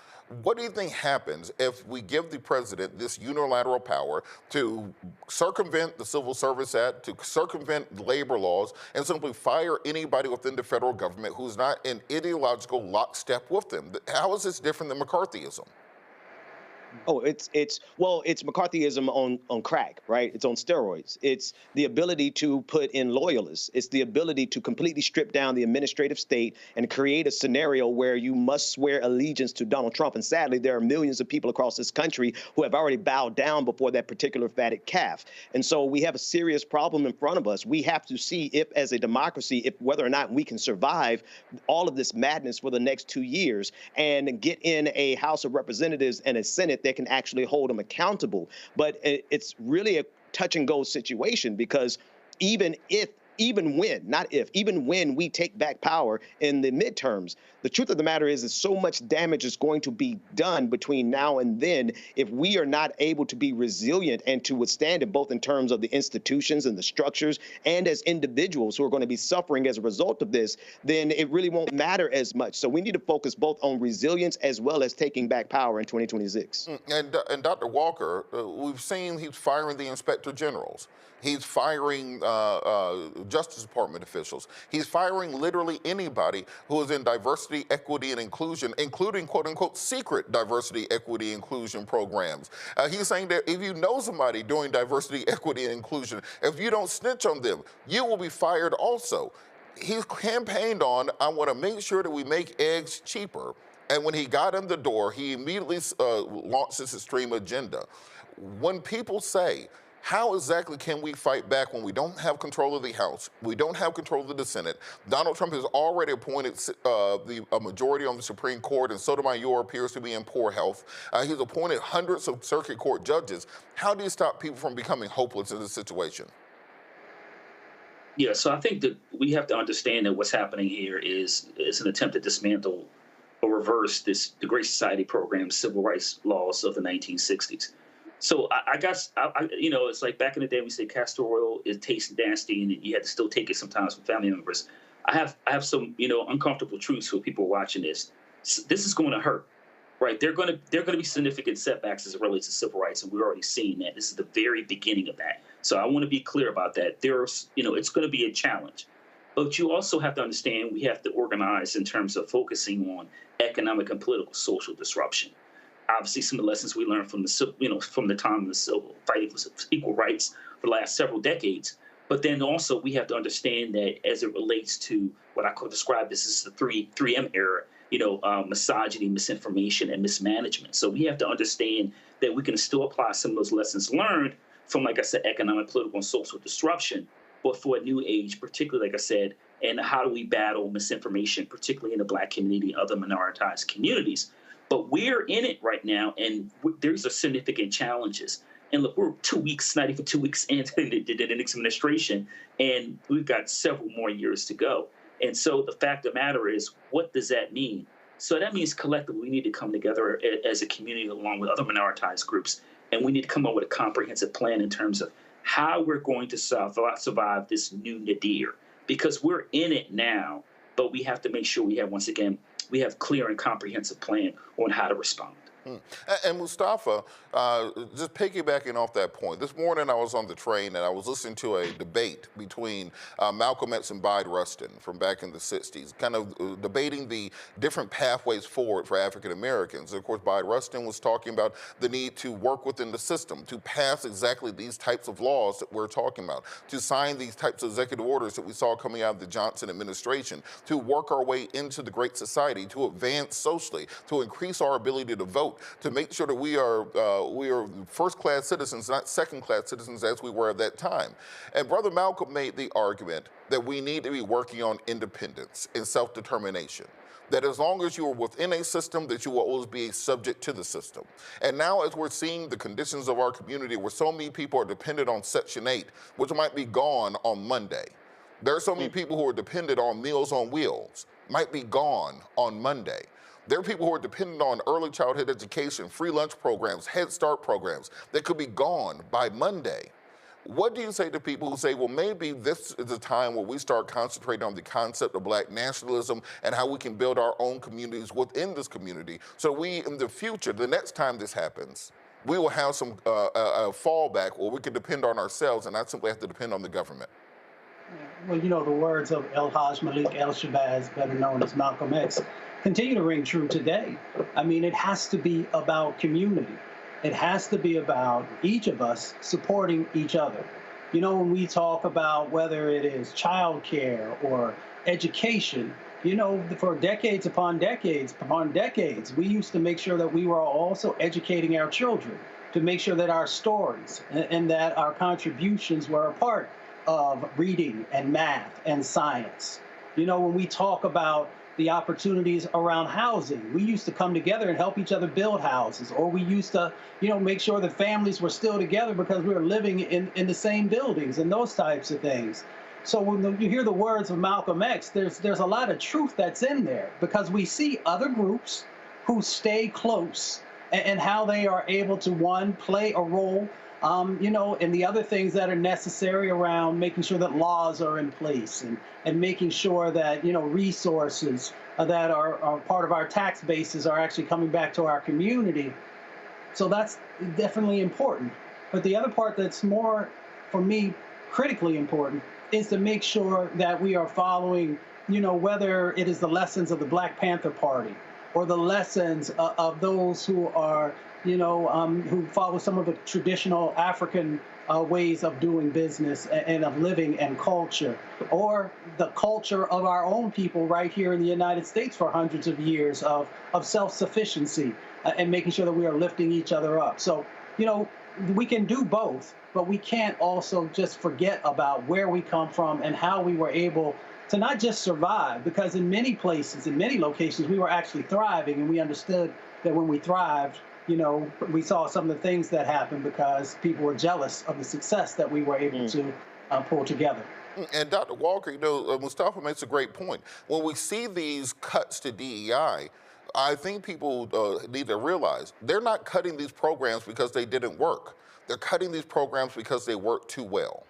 What do you think happens if we give the president this unilateral power to circumvent the Civil Service Act, to circumvent labor laws, and simply fire anybody within the federal government who's not in ideological lockstep with them? How is this different than McCarthyism? Oh, it's McCarthyism on crack, right? It's on steroids. It's the ability to put in loyalists. It's the ability to completely strip down the administrative state and create a scenario where you must swear allegiance to Donald Trump. And sadly, there are millions of people across this country who have already bowed down before that particular fatted calf. And so we have a serious problem in front of us. We have to see if, as a democracy, whether or not we can survive all of this madness for the next 2 years and get in a House of Representatives and a Senate that can actually hold them accountable. But it's really a touch and go situation, because even when we take back power in the midterms, the truth of the matter is that so much damage is going to be done between now and then if we are not able to be resilient and to withstand it, both in terms of the institutions and the structures and as individuals who are going to be suffering as a result of this, then it really won't matter as much. So we need to focus both on resilience as well as taking back power in 2026. And Dr. Walker, we've seen he's firing the inspector generals. He's firing Justice Department officials. He's firing literally anybody who is in diversity, equity, and inclusion, including quote-unquote secret diversity, equity, inclusion programs. He's saying that if you know somebody doing diversity, equity, and inclusion, if you don't snitch on them, you will be fired also. He's campaigned on, I want to make sure that we make eggs cheaper. And when he got in the door, he immediately launched this extreme agenda. When people say, how exactly can we fight back when we don't have control of the House, we don't have control of the Senate? Donald Trump has already appointed a majority on the Supreme Court, and Sotomayor appears to be in poor health. He's appointed hundreds of circuit court judges. How do you stop people from becoming hopeless in this situation? Yeah, so I think that we have to understand that what's happening here is an attempt to dismantle or reverse the Great Society program, civil rights laws of the 1960s. So I guess, it's like back in the day we say castor oil, it tastes nasty and you had to still take it sometimes from family members. I have some, uncomfortable truths for people watching this. This is going to hurt, right? They're going to be significant setbacks as it relates to civil rights, and we're already seeing that. This is the very beginning of that. So I want to be clear about that. It's going to be a challenge. But you also have to understand we have to organize in terms of focusing on economic and political social disruption. obviously some of the lessons we learned from from the time of the civil fighting for equal rights for the last several decades. But then also we have to understand that as it relates to what I could describe this as the 3M era, misogyny, misinformation, and mismanagement. So we have to understand that we can still apply some of those lessons learned from, like I said, economic, political, and social disruption, but for a new age, particularly, like I said, and how do we battle misinformation, particularly in the Black community and other minoritized communities. But we're in it right now, and there's a significant challenges. And look, we're 2 weeks, not even 2 weeks into the next administration, and we've got several more years to go. And so the fact of the matter is, what does that mean? So that means collectively we need to come together as a community along with other minoritized groups, and we need to come up with a comprehensive plan in terms of how we're going to survive this new nadir. Because we're in it now, but we have to make sure we have clear and comprehensive plan on how to respond. And Mustafa, just piggybacking off that point, this morning I was on the train and I was listening to a debate between Malcolm X and Bayard Rustin from back in the 60s, kind of debating the different pathways forward for African Americans. Of course, Bayard Rustin was talking about the need to work within the system, to pass exactly these types of laws that we're talking about, to sign these types of executive orders that we saw coming out of the Johnson administration, to work our way into the Great Society, to advance socially, to increase our ability to vote, to make sure that we are first-class citizens, not second-class citizens as we were at that time. And Brother Malcolm made the argument that we need to be working on independence and self-determination, that as long as you are within a system, that you will always be subject to the system. And now as we're seeing the conditions of our community where so many people are dependent on Section 8, which might be gone on Monday. There are so many people who are dependent on Meals on Wheels, might be gone on Monday. There are people who are dependent on early childhood education, free lunch programs, Head Start programs that could be gone by Monday. What do you say to people who say, well, maybe this is a time where we start concentrating on the concept of Black nationalism and how we can build our own communities within this community so we, in the future, the next time this happens, we will have some fallback where we can depend on ourselves and not simply have to depend on the government? Well, the words of El Haj Malik El Shabazz, better known as Malcolm X, continue to ring true today. I mean, it has to be about community. It has to be about each of us supporting each other. When we talk about whether it is childcare or education, for decades upon decades, we used to make sure that we were also educating our children to make sure that our stories and that our contributions were a part of reading and math and science. When we talk about the opportunities around housing, we used to come together and help each other build houses, or we used to, make sure that families were still together because we were living in the same buildings and those types of things. So when you hear the words of Malcolm X, there's a lot of truth that's in there because we see other groups who stay close and how they are able to, one, play a role and the other things that are necessary around making sure that laws are in place and making sure that, resources that are part of our tax bases are actually coming back to our community. So that's definitely important. But the other part that's more, for me, critically important is to make sure that we are following, whether it is the lessons of the Black Panther Party or the lessons of those who are who follow some of the traditional African ways of doing business and of living and culture, or the culture of our own people right here in the United States for hundreds of years of self-sufficiency and making sure that we are lifting each other up. So, we can do both, but we can't also just forget about where we come from and how we were able to not just survive, because in many places, in many locations, we were actually thriving, and we understood that when we thrived, we saw some of the things that happened because people were jealous of the success that we were able to pull together. And Dr. Walker, Mustafa makes a great point. When we see these cuts to DEI, I think people need to realize they're not cutting these programs because they didn't work. They're cutting these programs because they worked too well.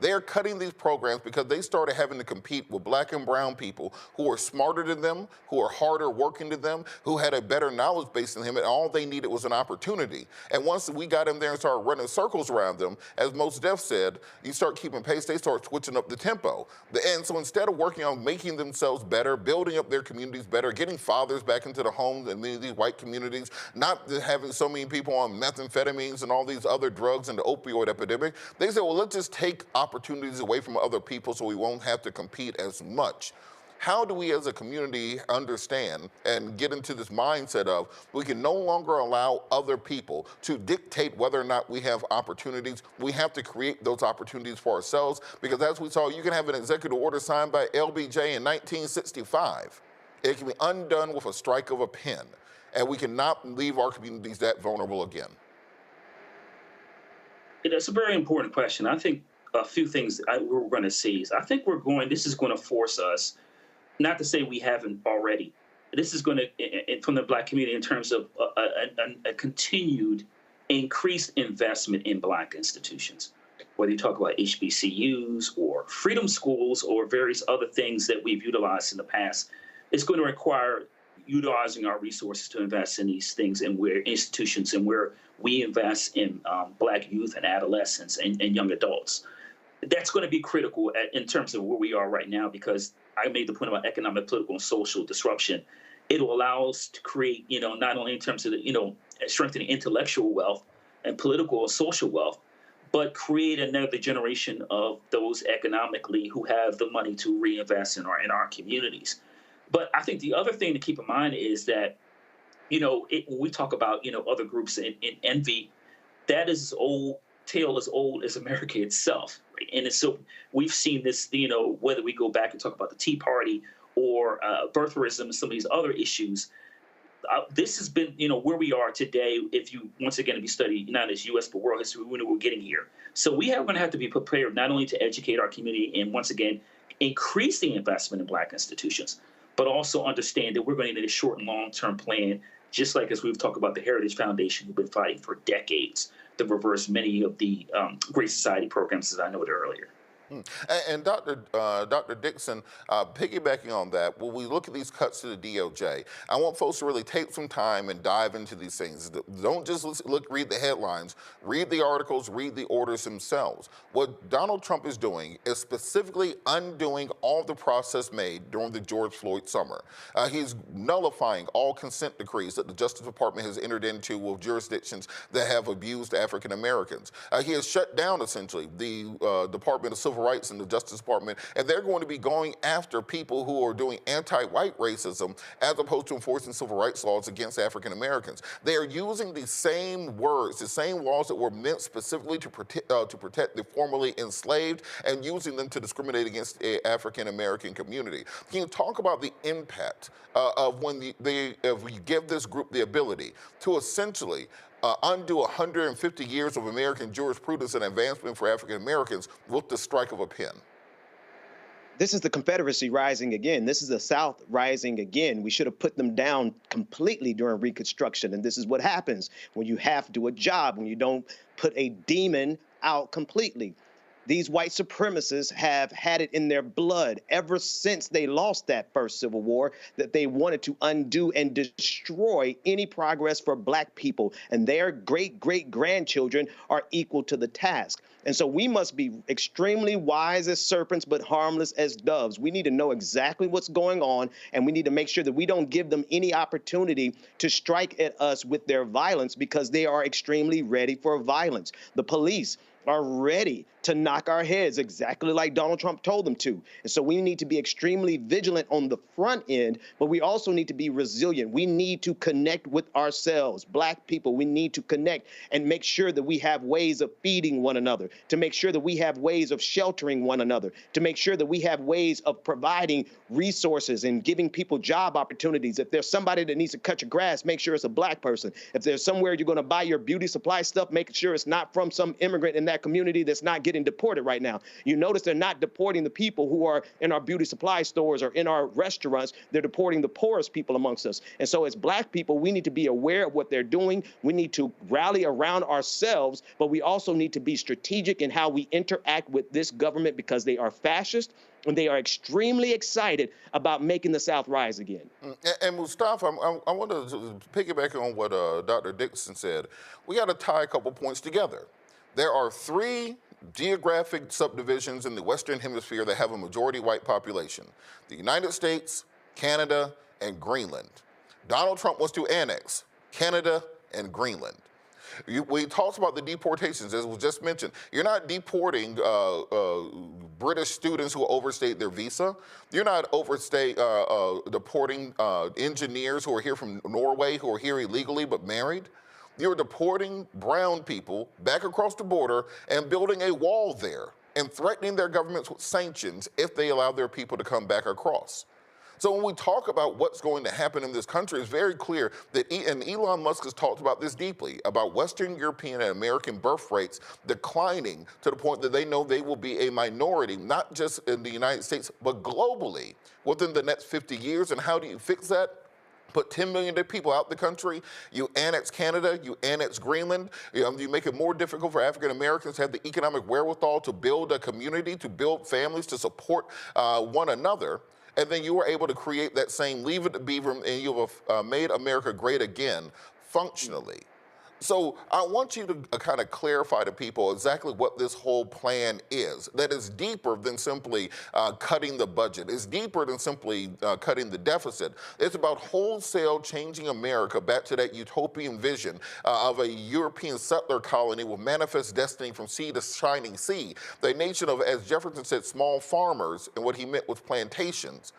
They're cutting these programs because they started having to compete with black and brown people who are smarter than them, who are harder working than them, who had a better knowledge base than him, and all they needed was an opportunity. And once we got in there and started running circles around them, as Mos Def said, you start keeping pace, they start switching up the tempo. And so instead of working on making themselves better, building up their communities better, getting fathers back into the homes and many of these white communities, not having so many people on methamphetamines and all these other drugs and the opioid epidemic, they said, well, let's just take opportunities away from other people so we won't have to compete as much. How do we as a community understand and get into this mindset of we can no longer allow other people to dictate whether or not we have opportunities? We have to create those opportunities for ourselves, because as we saw, you can have an executive order signed by LBJ in 1965. It can be undone with a strike of a pen, and we cannot leave our communities that vulnerable again. It's a very important question. I think a few things we're going to see is I think this is going to force us, not to say we haven't already, this is going to, from the Black community, in terms of a continued increased investment in Black institutions, whether you talk about HBCUs or freedom schools or various other things that we've utilized in the past. It's going to require utilizing our resources to invest in these things and where institutions and where we invest in Black youth and adolescents and young adults. That's going to be critical in terms of where we are right now, because I made the point about economic, political, and social disruption. It'll allow us to create, not only in terms of, strengthening intellectual wealth and political and social wealth, but create another generation of those economically who have the money to reinvest in our communities. But I think the other thing to keep in mind is that, when we talk about, other groups in envy, that is old. Tale as old as America itself. Right? And so we've seen this, whether we go back and talk about the Tea Party or birtherism and some of these other issues, this has been, where we are today. If you, once again, if you study not as U.S. but world history, we know we're getting here. So we are going to have to be prepared not only to educate our community and, once again, increase the investment in Black institutions, but also understand that we're going to need a short and long-term plan, just like as we've talked about the Heritage Foundation, who've been fighting for decades to reverse many of the Great Society programs, as I noted earlier. And Dr. Dixon, piggybacking on that, when we look at these cuts to the DOJ, I want folks to really take some time and dive into these things. Don't just read the headlines, read the articles, read the orders themselves. What Donald Trump is doing is specifically undoing all the process made during the George Floyd summer. He's nullifying all consent decrees that the Justice Department has entered into with jurisdictions that have abused African Americans. He has shut down, essentially, the Department of Civil Rights in the Justice Department, and they're going to be going after people who are doing anti-white racism as opposed to enforcing civil rights laws against African Americans. They are using the same words, the same laws that were meant specifically to protect the formerly enslaved, and using them to discriminate against the African American community. Can you talk about the impact of when if we give this group the ability to essentially undo 150 years of American jurisprudence and advancement for African Americans with the strike of a pen? This is the Confederacy rising again. This is the South rising again. We should have put them down completely during Reconstruction. And this is what happens when you have to do a job, when you don't put a demon out completely. These white supremacists have had it in their blood ever since they lost that first Civil War, that they wanted to undo and destroy any progress for Black people, and their great-great-grandchildren are equal to the task. And so we must be extremely wise as serpents, but harmless as doves. We need to know exactly what's going on, and we need to make sure that we don't give them any opportunity to strike at us with their violence, because they are extremely ready for violence. The police are ready to knock our heads exactly like Donald Trump told them to. And so we need to be extremely vigilant on the front end, but we also need to be resilient. We need to connect with ourselves. Black people, we need to connect and make sure that we have ways of feeding one another, to make sure that we have ways of sheltering one another, to make sure that we have ways of providing resources and giving people job opportunities. If there's somebody that needs to cut your grass, make sure it's a Black person. If there's somewhere you're going to buy your beauty supply stuff, make sure it's not from some immigrant in that black community that's not getting deported right now. You notice they're not deporting the people who are in our beauty supply stores or in our restaurants. They're deporting the poorest people amongst us. And so as black people, we need to be aware of what they're doing. We need to rally around ourselves, but we also need to be strategic in how we interact with this government because they are fascist and they are extremely excited about making the South rise again. And Mustafa, I want to piggyback on what Dr. Dixon said. We got to tie a couple points together. There are 3 geographic subdivisions in the Western Hemisphere that have a majority white population: the United States, Canada, and Greenland. Donald Trump wants to annex Canada and Greenland. We talked about the deportations, as was just mentioned. You're not deporting British students who overstayed their visa. You're not deporting engineers who are here from Norway who are here illegally but married. You're deporting brown people back across the border and building a wall there and threatening their governments with sanctions if they allow their people to come back across. So when we talk about what's going to happen in this country, it's very clear that, and Elon Musk has talked about this deeply, about Western European and American birth rates declining to the point that they know they will be a minority, not just in the United States, but globally within the next 50 years. And how do you fix that? Put 10 million people out the country, you annex Canada, you annex Greenland, you make it more difficult for African Americans to have the economic wherewithal to build a community, to build families, to support one another. And then you were able to create that same Leave It to Beaver, and you have made America great again functionally. So I want you to kind of clarify to people exactly what this whole plan is. That is deeper than simply cutting the budget. It's deeper than simply cutting the deficit. It's about wholesale changing America back to that utopian vision of a European settler colony with manifest destiny from sea to shining sea. The nation of, as Jefferson said, small farmers, and what he meant was plantations,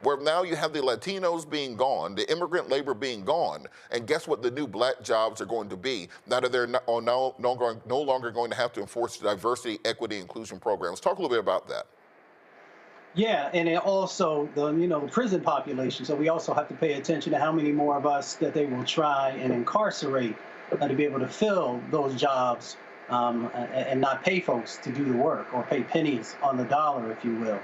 where now you have the Latinos being gone, the immigrant labor being gone, and guess what the new black jobs are going to be? Now that they're no longer going to have to enforce diversity, equity, inclusion programs. Talk a little bit about that. Yeah, and it also the prison population. So we also have to pay attention to how many more of us that they will try and incarcerate to be able to fill those jobs and not pay folks to do the work, or pay pennies on the dollar, if you will.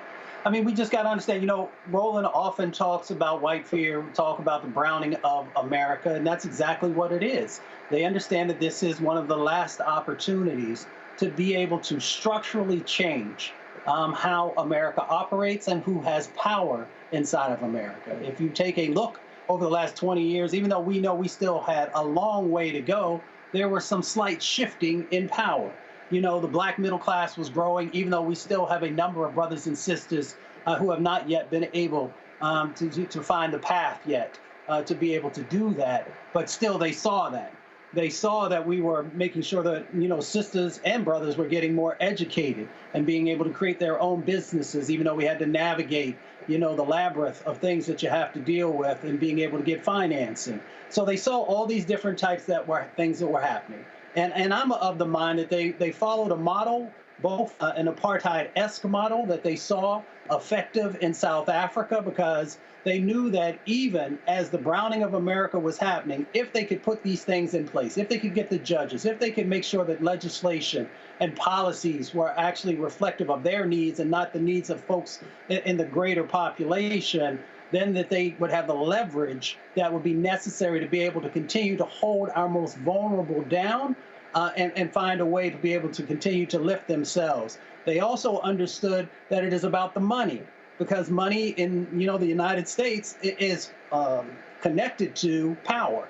I mean, we just got to understand, Roland often talks about white fear, talk about the browning of America, and that's exactly what it is. They understand that this is one of the last opportunities to be able to structurally change how America operates and who has power inside of America. If you take a look over the last 20 years, even though we know we still had a long way to go, there was some slight shifting in power. The black middle class was growing, even though we still have a number of brothers and sisters who have not yet been able to find the path yet to be able to do that. But still, they saw that. They saw that we were making sure that, sisters and brothers were getting more educated and being able to create their own businesses, even though we had to navigate, the labyrinth of things that you have to deal with and being able to get financing. So they saw all these different types things that were happening. And I'm of the mind that they followed a model, both an apartheid-esque model that they saw effective in South Africa, because they knew that even as the browning of America was happening, if they could put these things in place, if they could get the judges, if they could make sure that legislation and policies were actually reflective of their needs and not the needs of folks in the greater population, then that they would have the leverage that would be necessary to be able to continue to hold our most vulnerable down and find a way to be able to continue to lift themselves. They also understood that it is about the money, because money in the United States is connected to power.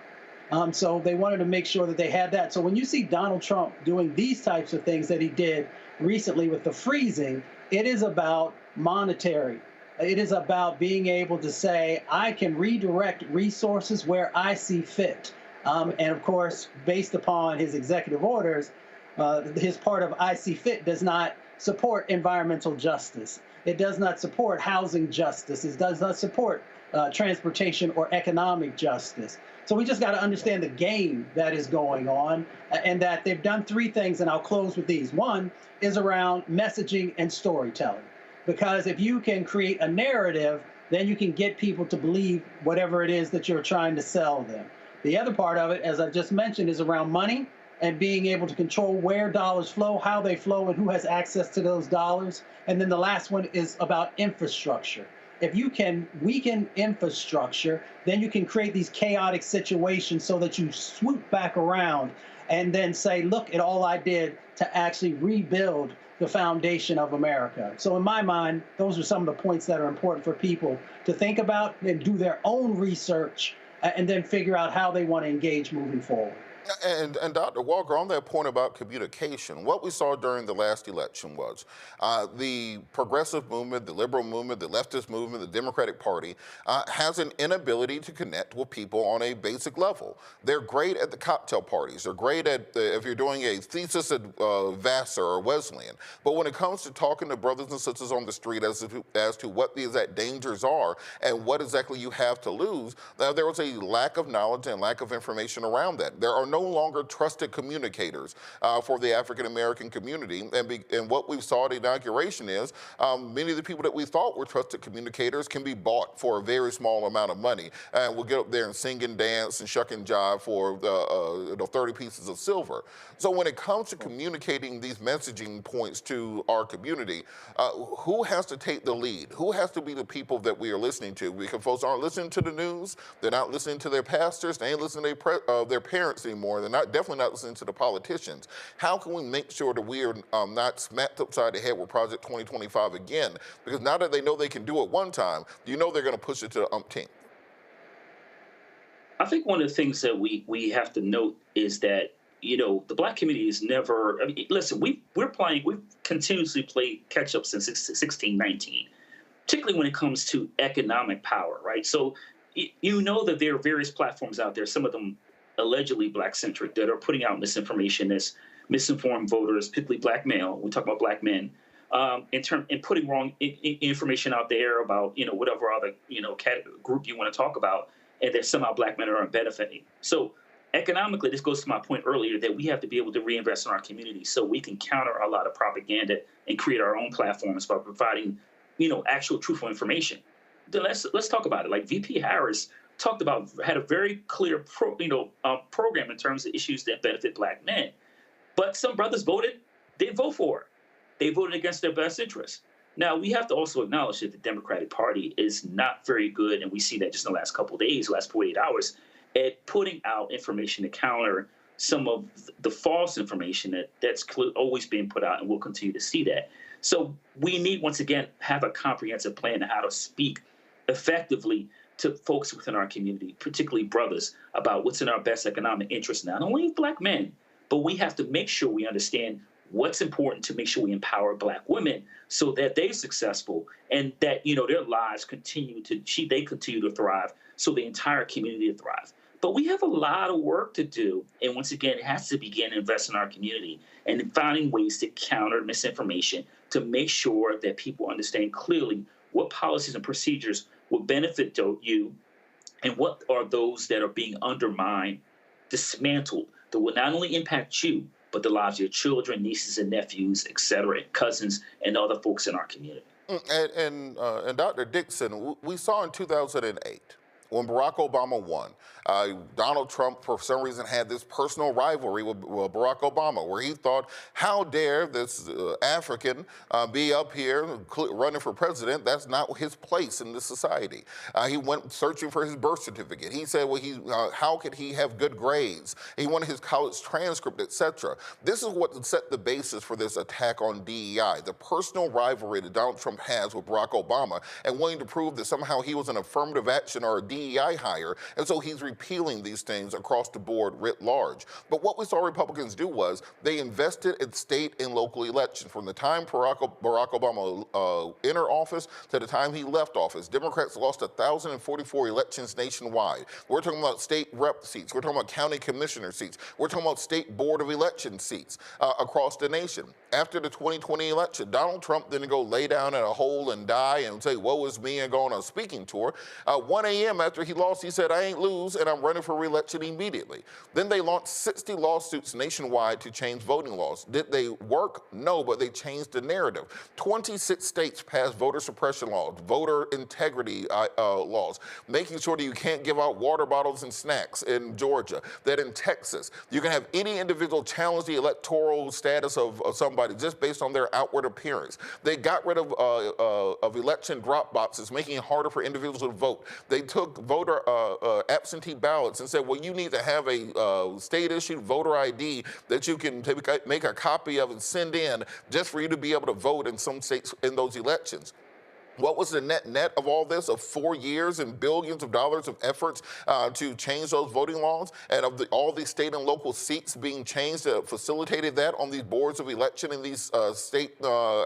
So they wanted to make sure that they had that. So when you see Donald Trump doing these types of things that he did recently with the freezing, it is about monetary. It is about being able to say, I can redirect resources where I see fit. And of course, based upon his executive orders, his part of I see fit does not support environmental justice. It does not support housing justice. It does not support transportation or economic justice. So we just got to understand the game that is going on, and that they've done 3 things, and I'll close with these. One is around messaging and storytelling. Because if you can create a narrative, then you can get people to believe whatever it is that you're trying to sell them. The other part of it, as I just mentioned, is around money. and being able to control where dollars flow, how they flow, and who has access to those dollars. And then the last one is about infrastructure. If you can weaken infrastructure, then you can create these chaotic situations so that you swoop back around and then say, look at all I did to actually rebuild the foundation of America. So in my mind, those are some of the points that are important for people to think about and do their own research and then figure out how they want to engage moving forward. And Dr. Walker, on that point about communication, what we saw during the last election was the progressive movement, the liberal movement, the leftist movement, the Democratic Party has an inability to connect with people on a basic level. They're great at the cocktail parties. They're great at if you're doing a thesis at Vassar or Wesleyan. But when it comes to talking to brothers and sisters on the street as to what the exact dangers are and what exactly you have to lose, there was a lack of knowledge and lack of information around that. There are no longer trusted communicators for the African-American community. And what we saw at the inauguration is many of the people that we thought were trusted communicators can be bought for a very small amount of money. And we'll get up there and sing and dance and shuck and jive for 30 pieces of silver. So when it comes to communicating these messaging points to our community, who has to take the lead? Who has to be the people that we are listening to? Because folks aren't listening to the news. They're not listening to their pastors. They ain't listening to their parents anymore. They're definitely not listening to the politicians. How can we make sure that we are not smacked upside the head with Project 2025 again? Because now that they know they can do it one time, you know they're going to push it to the umpteenth. I think one of the things that we have to note is that, the Black community is never, listen, we've continuously played catch up since 1619, particularly when it comes to economic power, right? So you know that there are various platforms out there, some of them allegedly Black-centric, that are putting out misinformation as misinformed voters, particularly Black male. We talk about Black men, and putting wrong information out there about whatever other group you want to talk about, and that somehow Black men are benefiting. So economically, this goes to my point earlier that we have to be able to reinvest in our community so we can counter a lot of propaganda and create our own platforms by providing actual truthful information. Then let's talk about it. Like VP Harris had a very clear program in terms of issues that benefit Black men. But some brothers didn't vote for it. They voted against their best interests. Now, we have to also acknowledge that the Democratic Party is not very good, and we see that just in the last couple of days, last 48 hours, at putting out information to counter some of the false information that's always being put out, and we'll continue to see that. So we need, once again, have a comprehensive plan on how to speak effectively to folks within our community, particularly brothers, about what's in our best economic interest, not only Black men, but we have to make sure we understand what's important to make sure we empower Black women so that they're successful and that, their lives continue to thrive, so the entire community to thrive. But we have a lot of work to do. And once again, it has to begin to invest in our community and finding ways to counter misinformation to make sure that people understand clearly what policies and procedures will benefit you and what are those that are being undermined, dismantled, that will not only impact you, but the lives of your children, nieces and nephews, et cetera, cousins, and other folks in our community. And Dr. Dixon, we saw in 2008, when Barack Obama won, Donald Trump, for some reason, had this personal rivalry with Barack Obama, where he thought, how dare this African be up here running for president? That's not his place in this society. He went searching for his birth certificate. He said, well, how could he have good grades? He wanted his college transcript, etc. This is what set the basis for this attack on DEI, the personal rivalry that Donald Trump has with Barack Obama, and wanting to prove that somehow he was an affirmative action or a DEI hire, and so he's repealing these things across the board writ large. But what we saw Republicans do was they invested in state and local elections. From the time Barack Obama entered office to the time he left office, Democrats lost 1,044 elections nationwide. We're talking about state rep seats. We're talking about county commissioner seats. We're talking about state board of election seats across the nation. After the 2020 election, Donald Trump didn't go lay down in a hole and die and say, woe is me, and go on a speaking tour. 1 a.m. after he lost, he said, I ain't lose, and I'm running for re-election immediately. Then they launched 60 lawsuits nationwide to change voting laws. Did they work? No, but they changed the narrative. 26 states passed voter suppression laws, voter integrity laws, making sure that you can't give out water bottles and snacks in Georgia, that in Texas, you can have any individual challenge the electoral status of somebody just based on their outward appearance. They got rid of election drop boxes, making it harder for individuals to vote. They took voter absentee ballots and said, well, you need to have a state-issued voter ID that you can make a copy of and send in just for you to be able to vote in some states in those elections. What was the net of all this, of 4 years and billions of dollars of efforts to change those voting laws, and of all these state and local seats being changed that facilitated that on these boards of election in these state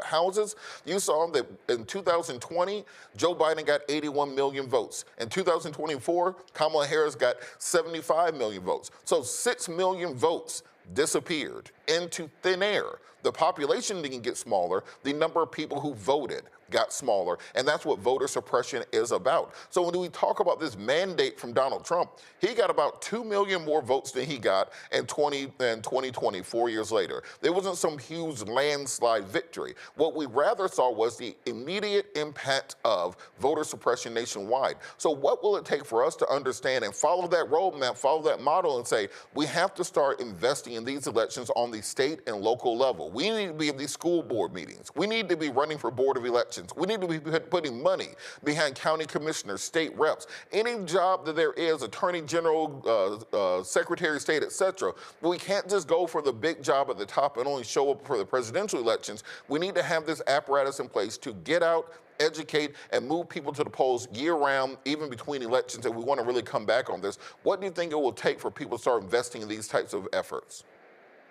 houses? You saw that in 2020, Joe Biden got 81 million votes. In 2024, Kamala Harris got 75 million votes. So 6 million votes disappeared into thin air. The population didn't get smaller. The number of people who voted got smaller, and that's what voter suppression is about. So when we talk about this mandate from Donald Trump, he got about 2 million more votes than he got in 2020, 4 years later. There wasn't some huge landslide victory. What we rather saw was the immediate impact of voter suppression nationwide. So what will it take for us to understand and follow that roadmap, follow that model, and say, we have to start investing in these elections on the state and local level. We need to be in these school board meetings. We need to be running for board of elections. We need to be putting money behind county commissioners, state reps, any job that there is, attorney general, secretary of state, etc. But we can't just go for the big job at the top and only show up for the presidential elections. We need to have this apparatus in place to get out, educate, and move people to the polls year-round, even between elections, and we want to really come back on this. What do you think it will take for people to start investing in these types of efforts?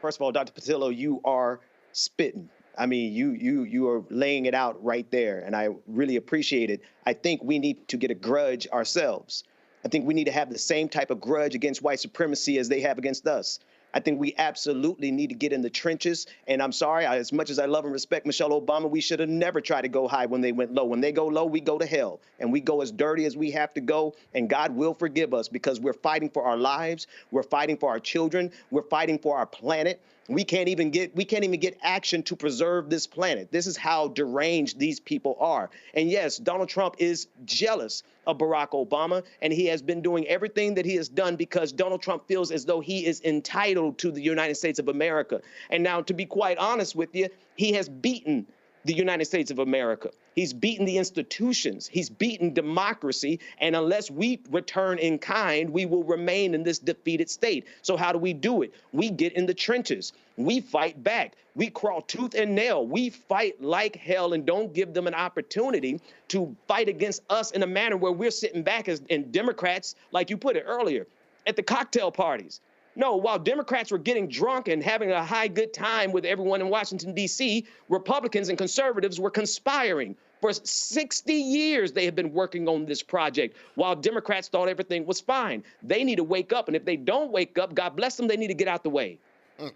First of all, Dr. Patillo, you are spitting. I mean, you are laying it out right there, and I really appreciate it. I think we need to get a grudge ourselves. I think we need to have the same type of grudge against white supremacy as they have against us. I think we absolutely need to get in the trenches. And I'm sorry, as much as I love and respect Michelle Obama, we should have never tried to go high when they went low. When they go low, we go to hell. And we go as dirty as we have to go. And God will forgive us because we're fighting for our lives. We're fighting for our children. We're fighting for our planet. We can't even get action to preserve this planet. This is how deranged these people are. And yes, Donald Trump is jealous of Barack Obama, and he has been doing everything that he has done because Donald Trump feels as though he is entitled to the United States of America. And now, to be quite honest with you, he has beaten the United States of America. He's beaten the institutions. He's beaten democracy. And unless we return in kind, we will remain in this defeated state. So how do we do it? We get in the trenches. We fight back. We crawl tooth and nail. We fight like hell and don't give them an opportunity to fight against us in a manner where we're sitting back as in Democrats, like you put it earlier, at the cocktail parties. No, while Democrats were getting drunk and having a high good time with everyone in Washington, D.C., Republicans and conservatives were conspiring. For 60 years, they have been working on this project while Democrats thought everything was fine. They need to wake up, and if they don't wake up, God bless them, they need to get out the way.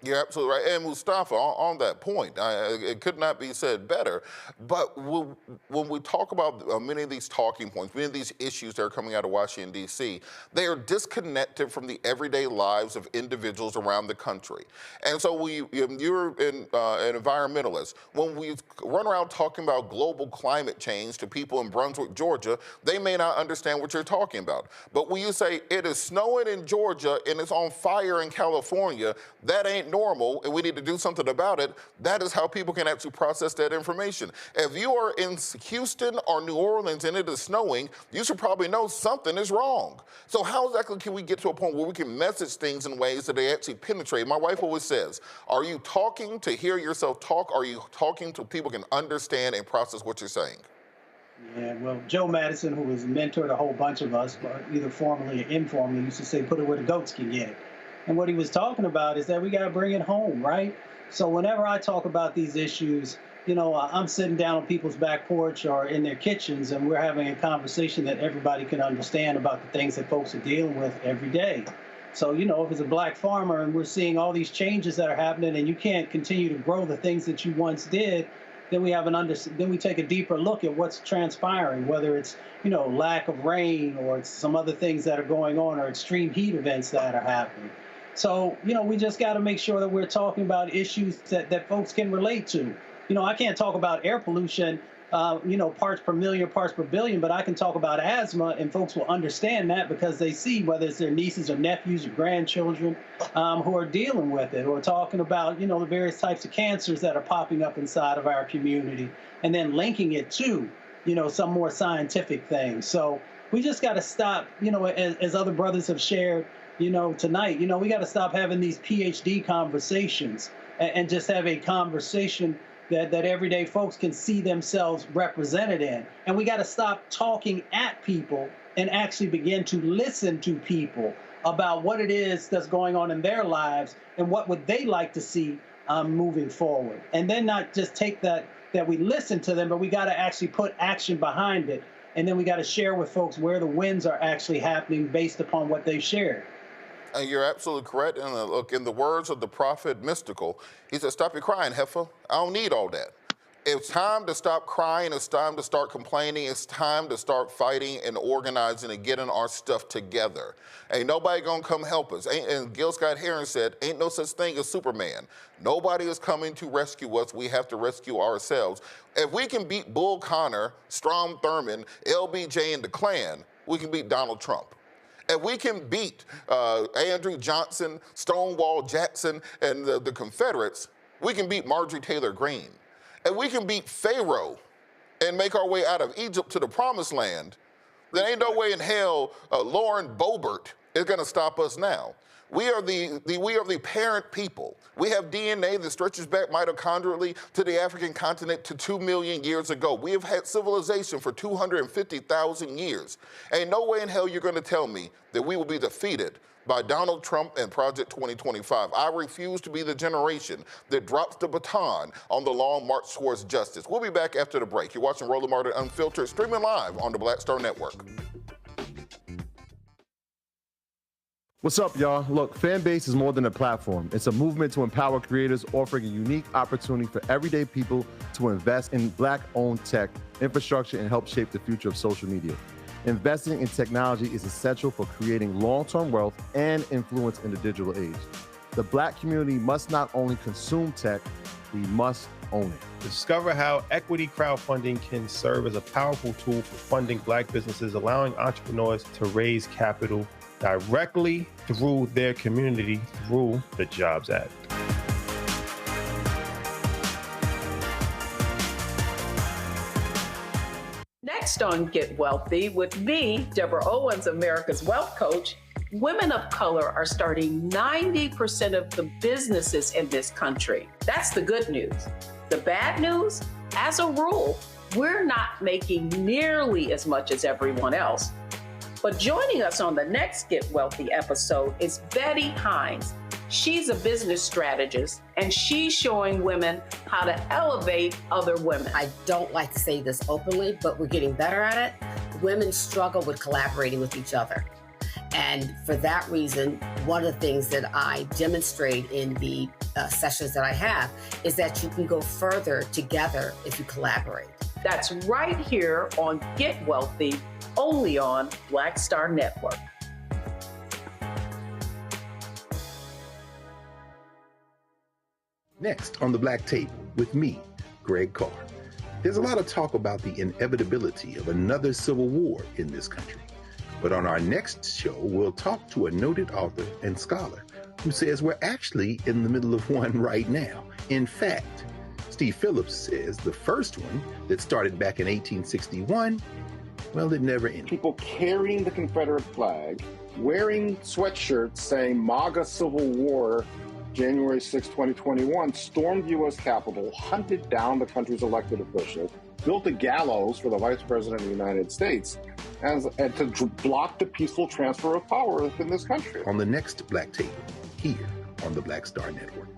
You're absolutely right. And Mustafa, on that point, it could not be said better. But when we talk about many of these talking points, many of these issues that are coming out of Washington, D.C., they are disconnected from the everyday lives of individuals around the country. And so you're an environmentalist. When we run around talking about global climate change to people in Brunswick, Georgia, they may not understand what you're talking about. But when you say it is snowing in Georgia and it's on fire in California, that ain't normal and we need to do something about it. That is how people can actually process that information. If you are in Houston or New Orleans and it is snowing, you should probably know something is wrong. So how exactly can we get to a point where we can message things in ways that they actually penetrate? My wife always says, are you talking to hear yourself talk? Or are you talking to people can understand and process what you're saying? Yeah, well, Joe Madison, who has mentored a whole bunch of us, either formally or informally, used to say, put it where the goats can get it. And what he was talking about is that we got to bring it home, right? So whenever I talk about these issues, you know, I'm sitting down on people's back porch or in their kitchens, and we're having a conversation that everybody can understand about the things that folks are dealing with every day. So, you know, if it's a black farmer and we're seeing all these changes that are happening and you can't continue to grow the things that you once did, then we have then we take a deeper look at what's transpiring, whether it's, lack of rain or it's some other things that are going on or extreme heat events that are happening. So, we just got to make sure that we're talking about issues that folks can relate to. I can't talk about air pollution, parts per million, parts per billion, but I can talk about asthma, and folks will understand that because they see whether it's their nieces or nephews or grandchildren who are dealing with it, or talking about, the various types of cancers that are popping up inside of our community, and then linking it to, some more scientific things. So we just got to stop, as other brothers have shared, tonight, we got to stop having these PhD conversations and just have a conversation that everyday folks can see themselves represented in. And we got to stop talking at people and actually begin to listen to people about what it is that's going on in their lives and what would they like to see moving forward. And then not just take that we listen to them, but we got to actually put action behind it. And then we got to share with folks where the wins are actually happening based upon what they've shared. And you're absolutely correct. And look, in the words of the prophet Mystical, he said, "Stop your crying, heifer. I don't need all that." It's time to stop crying. It's time to start complaining. It's time to start fighting and organizing and getting our stuff together. Ain't nobody gonna come help us. And Gil Scott-Heron said, ain't no such thing as Superman. Nobody is coming to rescue us. We have to rescue ourselves. If we can beat Bull Connor, Strom Thurmond, LBJ, and the Klan, we can beat Donald Trump. And we can beat Andrew Johnson, Stonewall Jackson, and the Confederates. We can beat Marjorie Taylor Greene. And we can beat Pharaoh and make our way out of Egypt to the promised land. There ain't no way in hell Lauren Boebert is gonna stop us now. We are the parent people. We have DNA that stretches back mitochondrially to the African continent to 2 million years ago. We have had civilization for 250,000 years. Ain't no way in hell you're gonna tell me that we will be defeated by Donald Trump and Project 2025. I refuse to be the generation that drops the baton on the long march towards justice. We'll be back after the break. You're watching Roland Martin Unfiltered, streaming live on the Black Star Network. What's up, y'all? Look, Fanbase is more than a platform. It's a movement to empower creators, offering a unique opportunity for everyday people to invest in Black-owned tech, infrastructure, and help shape the future of social media. Investing in technology is essential for creating long-term wealth and influence in the digital age. The Black community must not only consume tech, we must own it. Discover how equity crowdfunding can serve as a powerful tool for funding Black businesses, allowing entrepreneurs to raise capital directly through their community through the Jobs Act. Next on Get Wealthy with me, Deborah Owens, America's Wealth Coach, women of color are starting 90% of the businesses in this country. That's the good news. The bad news, as a rule, we're not making nearly as much as everyone else. But joining us on the next Get Wealthy episode is Betty Hines. She's a business strategist, and she's showing women how to elevate other women. I don't like to say this openly, but we're getting better at it. Women struggle with collaborating with each other. And for that reason, one of the things that I demonstrate in the sessions that I have is that you can go further together if you collaborate. That's right here on Get Wealthy, only on Black Star Network. Next on the Black Table with me, Greg Carr. There's a lot of talk about the inevitability of another civil war in this country. But on our next show, we'll talk to a noted author and scholar who says we're actually in the middle of one right now. In fact, Steve Phillips says the first one that started back in 1861, well, it never ended. People carrying the Confederate flag, wearing sweatshirts saying MAGA Civil War, January 6, 2021, stormed the U.S. Capitol, hunted down the country's elected officials, built a gallows for the Vice President of the United States, and to block the peaceful transfer of power within this country. On the next Black Table, here on the Black Star Network.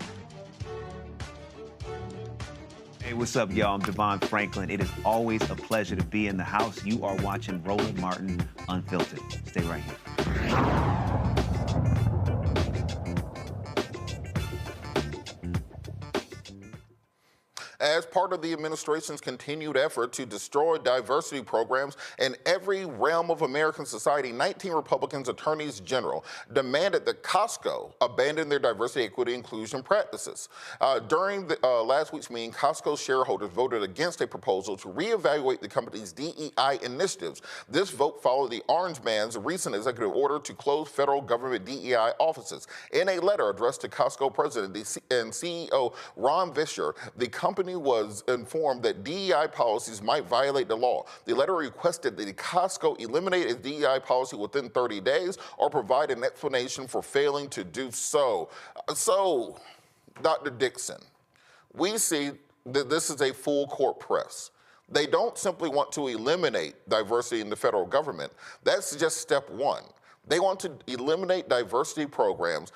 Hey, what's up, y'all? I'm Devon Franklin. It is always a pleasure to be in the house. You are watching Roland Martin Unfiltered. Stay right here. as part of the administration's continued effort to destroy diversity programs in every realm of American society, 19 Republicans attorneys general demanded that Costco abandon their diversity, equity, inclusion practices. During last week's meeting, Costco shareholders voted against a proposal to reevaluate the company's DE&I initiatives. This vote followed the Orange Man's recent executive order to close federal government DE&I offices. In a letter addressed to Costco president and CEO Ron Vischer, the company was informed that DE&I policies might violate the law. The letter requested that Costco eliminate its DE&I policy within 30 days or provide an explanation for failing to do so. So, Dr. Dixon, we see that this is a full court press. They don't simply want to eliminate diversity in the federal government. That's just step one. They want to eliminate diversity programs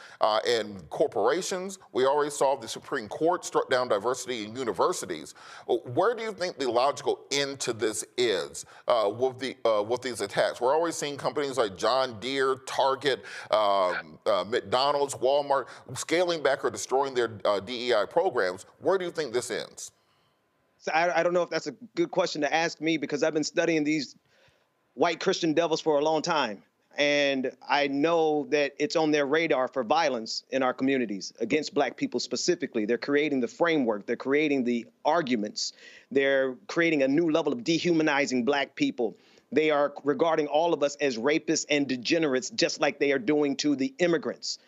in corporations. We already saw the Supreme Court struck down diversity in universities. Where do you think the logical end to this is with these attacks? We're always seeing companies like John Deere, Target, McDonald's, Walmart scaling back or destroying their DEI programs. Where do you think this ends? So I don't know if that's a good question to ask me, because I've been studying these white Christian devils for a long time. And I know that it's on their radar for violence in our communities against Black people specifically. They're creating the framework. They're creating the arguments. They're creating a new level of dehumanizing Black people. They are regarding all of us as rapists and degenerates, just like they are doing to the immigrants.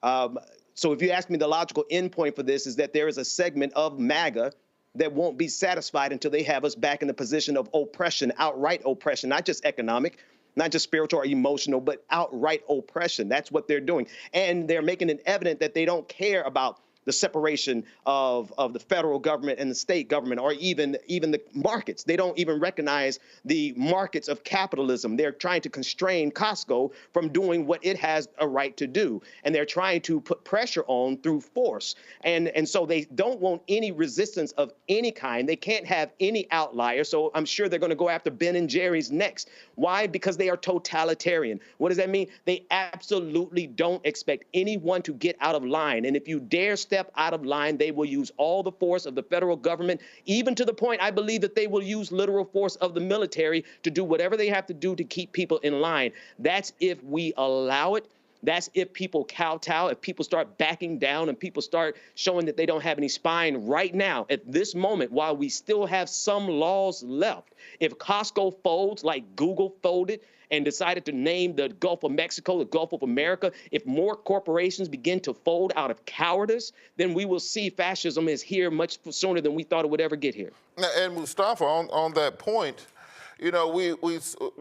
So if you ask me, the logical endpoint for this is that there is a segment of MAGA that won't be satisfied until they have us back in the position of oppression, outright oppression, not just economic, not just spiritual or emotional, but outright oppression. That's what they're doing. And they're making it evident that they don't care about the separation of the federal government and the state government, or even the markets. They don't even recognize the markets of capitalism. They're trying to constrain Costco from doing what it has a right to do. And they're trying to put pressure on through force. And so they don't want any resistance of any kind. They can't have any outlier. So I'm sure they're going to go after Ben and Jerry's next. Why? Because they are totalitarian. What does that mean? They absolutely don't expect anyone to get out of line. And if you dare step out of line, they will use all the force of the federal government, even to the point I believe that they will use literal force of the military to do whatever they have to do to keep people in line. That's if we allow it. That's if people kowtow, if people start backing down and people start showing that they don't have any spine right now, at this moment, while we still have some laws left. If Costco folds like Google folded and decided to name the Gulf of Mexico, the Gulf of America, if more corporations begin to fold out of cowardice, then we will see fascism is here much sooner than we thought it would ever get here. And Mustafa, on that point, you know, we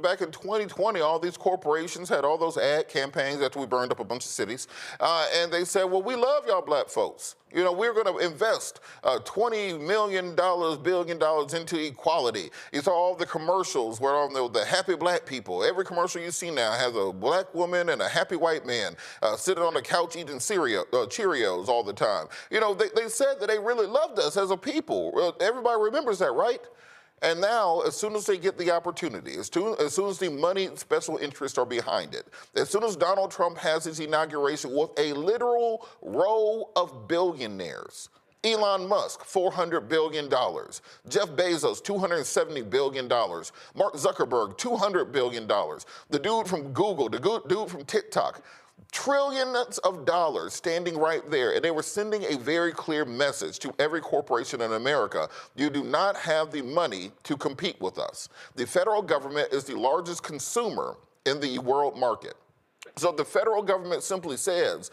back in 2020, all these corporations had all those ad campaigns after we burned up a bunch of cities, and they said, well, we love y'all Black folks. You know, we're going to invest $20 billion into equality. You saw all the commercials where on the happy Black people. Every commercial you see now has a Black woman and a happy white man sitting on the couch eating Cheerios all the time. You know, they said that they really loved us as a people. Everybody remembers that, right? And now, as soon as they get the opportunity, as soon as the money and special interests are behind it, as soon as Donald Trump has his inauguration with a literal row of billionaires, Elon Musk, $400 billion. Jeff Bezos, $270 billion. Mark Zuckerberg, $200 billion. The dude from Google, the dude from TikTok, trillions of dollars standing right there. And they were sending a very clear message to every corporation in America. You do not have the money to compete with us. The federal government is the largest consumer in the world market. So the federal government simply says,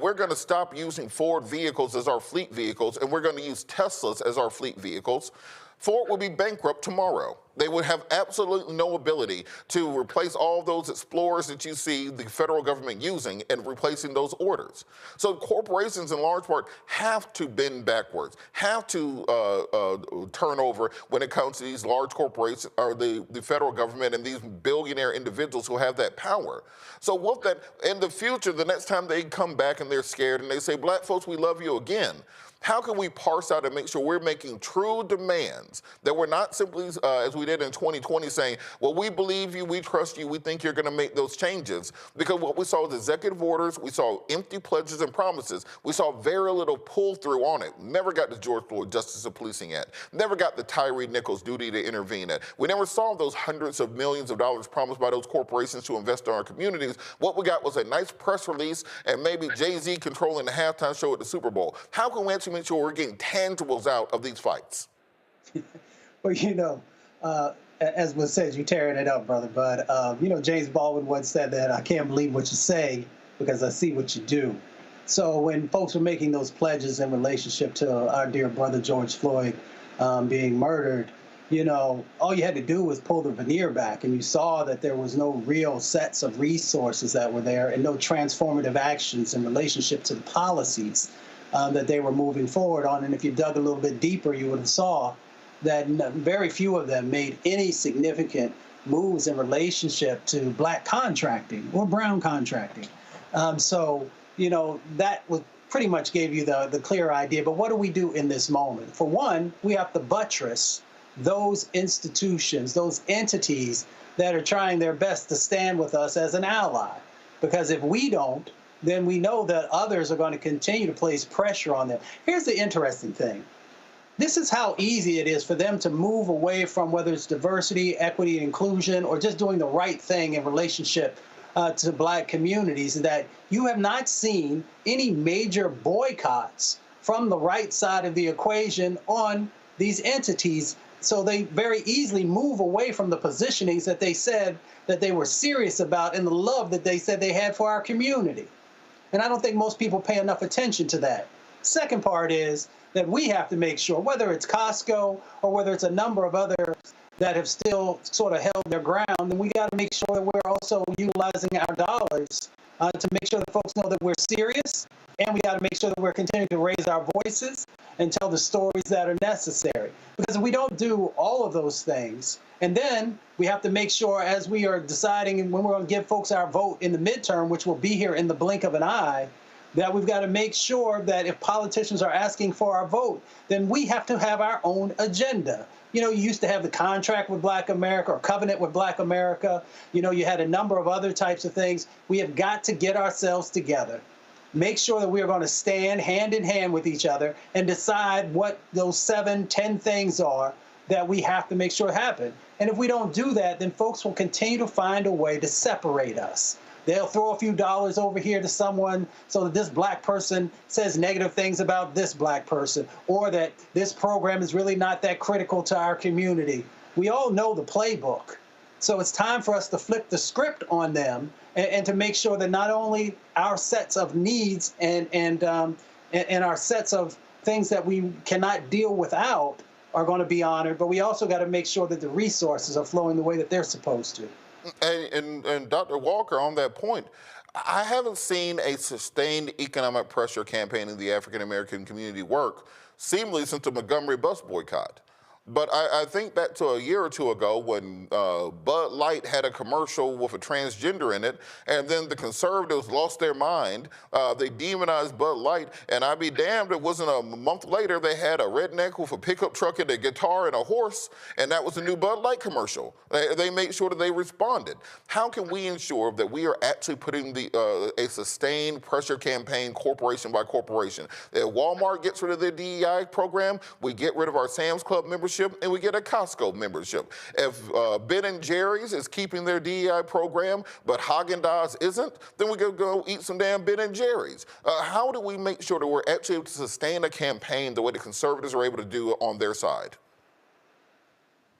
we're going to stop using Ford vehicles as our fleet vehicles, and we're going to use Teslas as our fleet vehicles. Ford will be bankrupt tomorrow. They would have absolutely no ability to replace all those Explorers that you see the federal government using and replacing those orders. So corporations, in large part, have to bend backwards, have to turn over when it comes to these large corporations or the federal government and these billionaire individuals who have that power. So with that, in the future, the next time they come back and they're scared and they say, Black folks, we love you again, How can we parse out and make sure we're making true demands, that we're not simply, as we did in 2020, saying, well, we believe you, we trust you, we think you're going to make those changes? Because what we saw was executive orders, we saw empty pledges and promises, we saw very little pull-through on it. Never got the George Floyd Justice of Policing Act, never got the Tyree Nichols duty to intervene at. We never saw those hundreds of millions of dollars promised by those corporations to invest in our communities. What we got was a nice press release and maybe Jay-Z controlling the halftime show at the Super Bowl. How can we actually make sure we're getting tangibles out of these fights? Well, as was said, you tearing it up, brother. But, James Baldwin once said that I can't believe what you say because I see what you do. So when folks were making those pledges in relationship to our dear brother George Floyd being murdered, all you had to do was pull the veneer back, and you saw that there was no real sets of resources that were there and no transformative actions in relationship to the policies that they were moving forward on. And if you dug a little bit deeper, you would have saw that very few of them made any significant moves in relationship to black contracting or brown contracting. That would pretty much gave you the clear idea. But what do we do in this moment? For one, we have to buttress those institutions, those entities that are trying their best to stand with us as an ally. Because if we don't, then we know that others are going to continue to place pressure on them. Here's the interesting thing. This is how easy it is for them to move away from whether it's diversity, equity, and inclusion, or just doing the right thing in relationship to black communities, that you have not seen any major boycotts from the right side of the equation on these entities. So they very easily move away from the positionings that they said that they were serious about and the love that they said they had for our community. And I don't think most people pay enough attention to that. Second part is that we have to make sure, whether it's Costco or whether it's a number of others that have still sort of held their ground, then we got to make sure that we're also utilizing our dollars to make sure that folks know that we're serious, and we got to make sure that we're continuing to raise our voices and tell the stories that are necessary. Because if we don't do all of those things, and then we have to make sure, as we are deciding when we're going to give folks our vote in the midterm, which will be here in the blink of an eye, that we've got to make sure that if politicians are asking for our vote, then we have to have our own agenda. You used to have the contract with Black America or covenant with Black America. You had a number of other types of things. We have got to get ourselves together, make sure that we are going to stand hand in hand with each other and decide what those 7, 10 things are that we have to make sure happen. And if we don't do that, then folks will continue to find a way to separate us. They'll throw a few dollars over here to someone so that this black person says negative things about this black person, or that this program is really not that critical to our community. We all know the playbook. So it's time for us to flip the script on them and to make sure that not only our sets of needs and our sets of things that we cannot deal without are going to be honored, but we also got to make sure that the resources are flowing the way that they're supposed to. And Dr. Walker, on that point, I haven't seen a sustained economic pressure campaign in the African-American community work seemingly since the Montgomery bus boycott. But I think back to a year or two ago when Bud Light had a commercial with a transgender in it, and then the conservatives lost their mind. They demonized Bud Light, and I'd be damned, it wasn't a month later they had a redneck with a pickup truck and a guitar and a horse, and that was a new Bud Light commercial. They made sure that they responded. How can we ensure that we are actually putting a sustained pressure campaign corporation by corporation? If Walmart gets rid of their DEI program, we get rid of our Sam's Club membership, and we get a Costco membership. If Ben & Jerry's is keeping their DEI program, but Haagen-Dazs isn't, then we go eat some damn Ben & Jerry's. How do we make sure that we're actually able to sustain a campaign the way the conservatives are able to do on their side?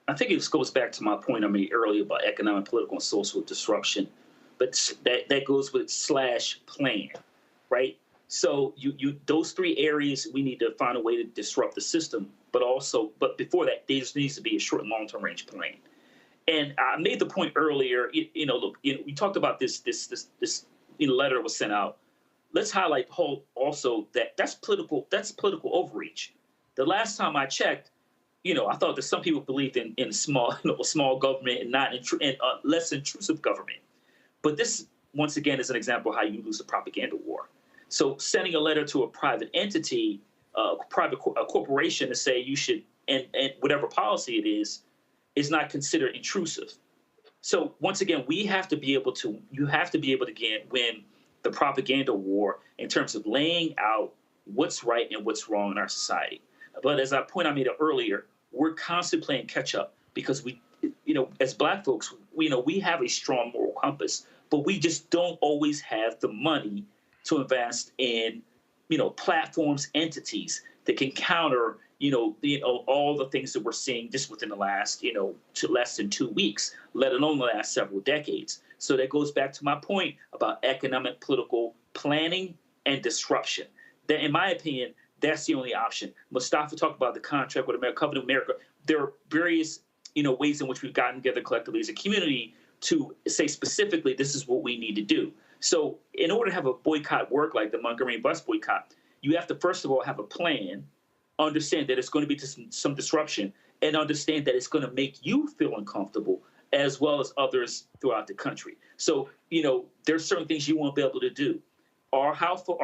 I think it goes back to my point I made earlier about economic, political, and social disruption. But that goes with /plan, right? So those 3 areas, we need to find a way to disrupt the system. But before that, there needs to be a short and long-term range plan. And I made the point earlier, we talked about this letter was sent out. Let's highlight also that's political overreach. The last time I checked, I thought that some people believed in small government and not less intrusive government. But this, once again, is an example of how you lose a propaganda war. So sending a letter to a private entity a corporation to say you should, and whatever policy it is not considered intrusive. So once again, you have to be able to win the propaganda war in terms of laying out what's right and what's wrong in our society. But as I made earlier, we're constantly playing catch up because we, as Black folks, we have a strong moral compass, but we just don't always have the money to invest in, platforms, entities that can counter, all the things that we're seeing just within the last, to less than 2 weeks, let alone the last several decades. So that goes back to my point about economic, political planning and disruption. That, in my opinion, that's the only option. Mustafa talked about the contract with America, Covenant of America. There are various, ways in which we've gotten together collectively as a community to say specifically this is what we need to do. So in order to have a boycott work like the Montgomery bus boycott, you have to first of all have a plan, understand that it's going to be some disruption, and understand that it's going to make you feel uncomfortable as well as others throughout the country. So, there's certain things you won't be able to do. Are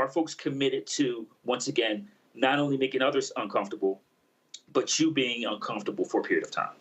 folks committed to, once again, not only making others uncomfortable, but you being uncomfortable for a period of time?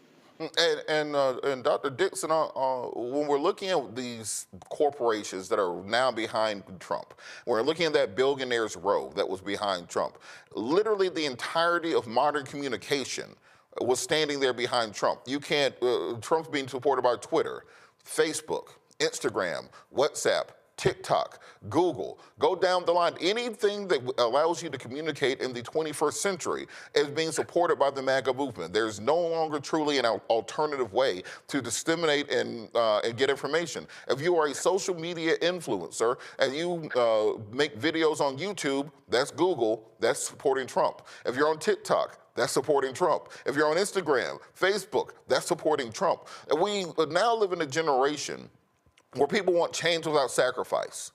And Dr. Dixon, when we're looking at these corporations that are now behind Trump, we're looking at that billionaires row that was behind Trump. Literally the entirety of modern communication was standing there behind Trump. You can't, Trump's being supported by Twitter, Facebook, Instagram, WhatsApp, TikTok, Google, go down the line. Anything that allows you to communicate in the 21st century is being supported by the MAGA movement. There's no longer truly an alternative way to disseminate and get information. If you are a social media influencer and you make videos on YouTube, that's Google, that's supporting Trump. If you're on TikTok, that's supporting Trump. If you're on Instagram, Facebook, that's supporting Trump. And we now live in a generation where people want change without sacrifice.